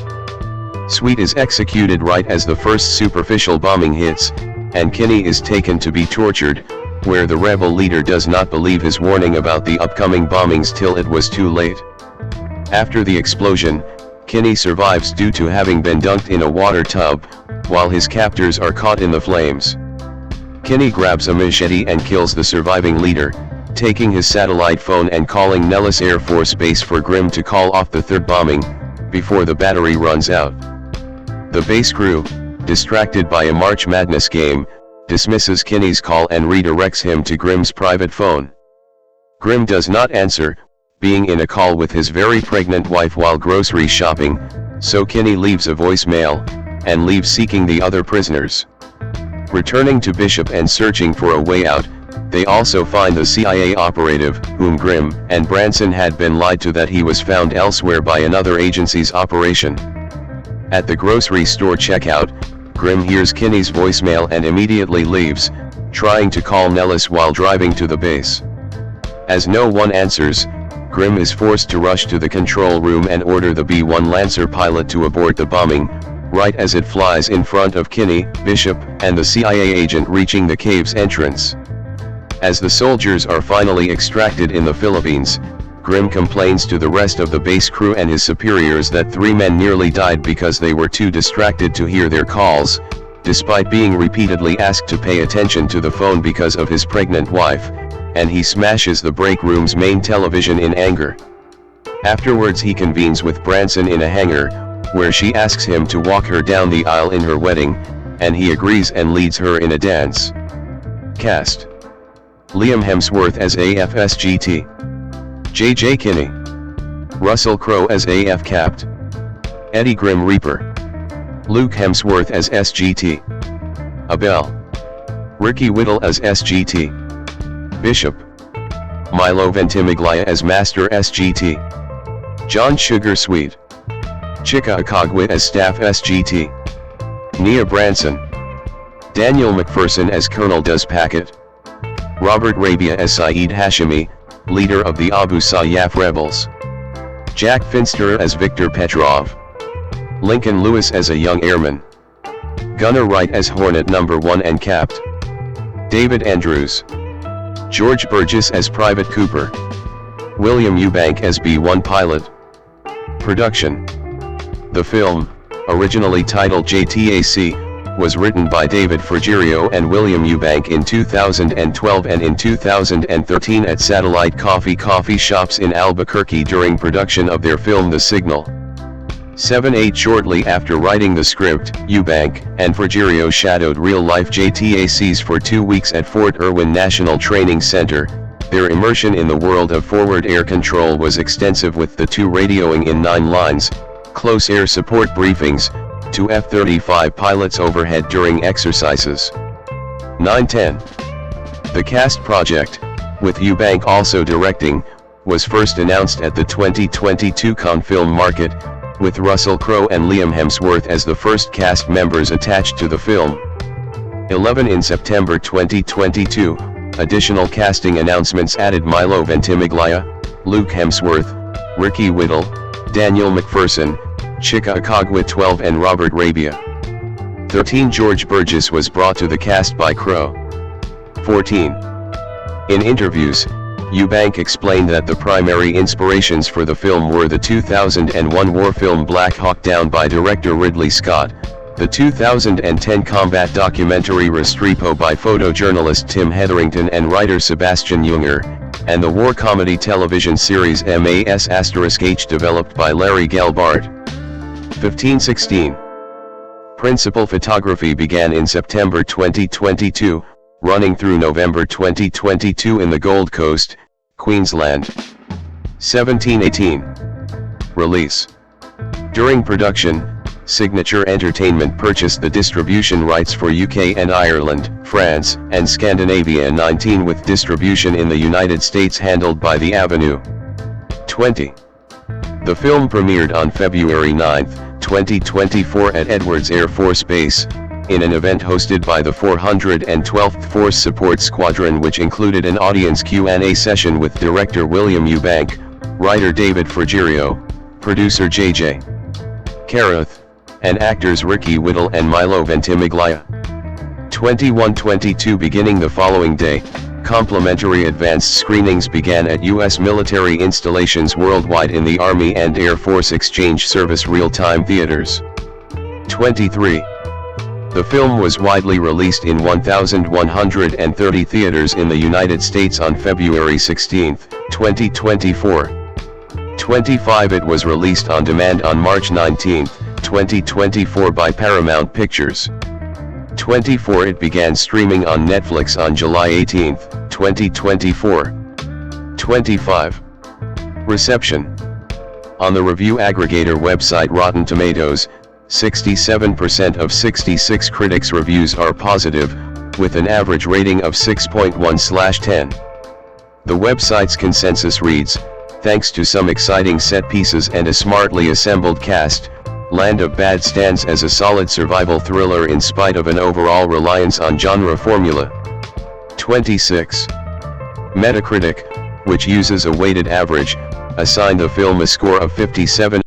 Sweet is executed right as the first superficial bombing hits, and Kinney is taken to be tortured, where the rebel leader does not believe his warning about the upcoming bombings till it was too late. After the explosion, Kinney survives due to having been dunked in a water tub, while his captors are caught in the flames. Kinney grabs a machete and kills the surviving leader, taking his satellite phone and calling Nellis Air Force Base for Grimm to call off the third bombing, before the battery runs out. The base crew, distracted by a March Madness game, dismisses Kinney's call and redirects him to Grimm's private phone. Grimm does not answer, being in a call with his very pregnant wife while grocery shopping, so Kinney leaves a voicemail, and leaves seeking the other prisoners. Returning to Bishop and searching for a way out, they also find the CIA operative, whom Grimm and Branson had been lied to that he was found elsewhere by another agency's operation. At the grocery store checkout, Grimm hears Kinney's voicemail and immediately leaves, trying to call Nellis while driving to the base. As no one answers, Grimm is forced to rush to the control room and order the B-1 Lancer pilot to abort the bombing, right as it flies in front of Kinney, Bishop, and the CIA agent reaching the cave's entrance. As the soldiers are finally extracted in the Philippines, Grimm complains to the rest of the base crew and his superiors that 3 men nearly died because they were too distracted to hear their calls, despite being repeatedly asked to pay attention to the phone because of his pregnant wife, and he smashes the break room's main television in anger. Afterwards he convenes with Branson in a hangar, where she asks him to walk her down the aisle in her wedding, and he agrees and leads her in a dance. Cast: Liam Hemsworth as AF-SGT, J.J. Kinney, Russell Crowe as AF Capt, Eddie Grim Reaper, Luke Hemsworth as SGT, Abel, Ricky Whittle as SGT, Bishop, Milo Ventimiglia as Master SGT, John Sugar Sweet, Chika Akagwit as Staff SGT, Nia Branson, Daniel McPherson as Colonel Does Packet, Robert Rabia as Saeed Hashimi, leader of the Abu Sayyaf rebels, Jack Finster as Victor Petrov, Lincoln Lewis as a young airman, Gunnar Wright as Hornet No. 1 and Capt, David Andrews, George Burgess as Private Cooper, William Eubank as B-1 pilot. Production: the film, originally titled JTAC, was written by David Frigerio and William Eubank in 2012 and in 2013 at Satellite Coffee shops in Albuquerque during production of their film The Signal. 7/8 Shortly after writing the script, Eubank and Frigerio shadowed real-life JTACs for 2 weeks at Fort Irwin National Training Center. Their immersion in the world of forward air control was extensive, with the two radioing in 9 lines, close air support briefings, to F-35 pilots overhead during exercises. 9/10. The cast project, with Eubank also directing, was first announced at the 2022 Cannes Film Market, with Russell Crowe and Liam Hemsworth as the first cast members attached to the film. 11 In September 2022, additional casting announcements added Milo Ventimiglia, Luke Hemsworth, Ricky Whittle, Daniel McPherson, Chika Akagwit 12 and Robert Rabia. 13 George Burgess was brought to the cast by Crowe. 14. In interviews, Eubank explained that the primary inspirations for the film were the 2001 war film Black Hawk Down by director Ridley Scott, the 2010 combat documentary Restrepo by photojournalist Tim Hetherington and writer Sebastian Junger, and the war comedy television series MAS*H developed by Larry Gelbart. 15-16. Principal photography began in September 2022, running through November 2022 in the Gold Coast, Queensland. 17-18. Release. During production, Signature Entertainment purchased the distribution rights for UK and Ireland, France, and Scandinavia. 19 With distribution in the United States handled by The Avenue. 20. The film premiered on February 9, 2024 at Edwards Air Force Base, in an event hosted by the 412th Force Support Squadron, which included an audience Q&A session with director William Eubank, writer David Frigerio, producer J.J. Carath, and actors Ricky Whittle and Milo Ventimiglia. 21-22 Beginning the following day, complimentary advanced screenings began at U.S. military installations worldwide in the Army and Air Force Exchange Service real-time theaters. 23. The film was widely released in 1,130 theaters in the United States on February 16, 2024. 25. It was released on demand on March 19, 2024 by Paramount Pictures. 24. It began streaming on Netflix on July 18, 2024. 25. Reception. On the review aggregator website Rotten Tomatoes, 67% of 66 critics' reviews are positive, with an average rating of 6.1/10. The website's consensus reads, "Thanks to some exciting set pieces and a smartly assembled cast, Land of Bad stands as a solid survival thriller in spite of an overall reliance on genre formula. 26. Metacritic, which uses a weighted average, assigned the film a score of 57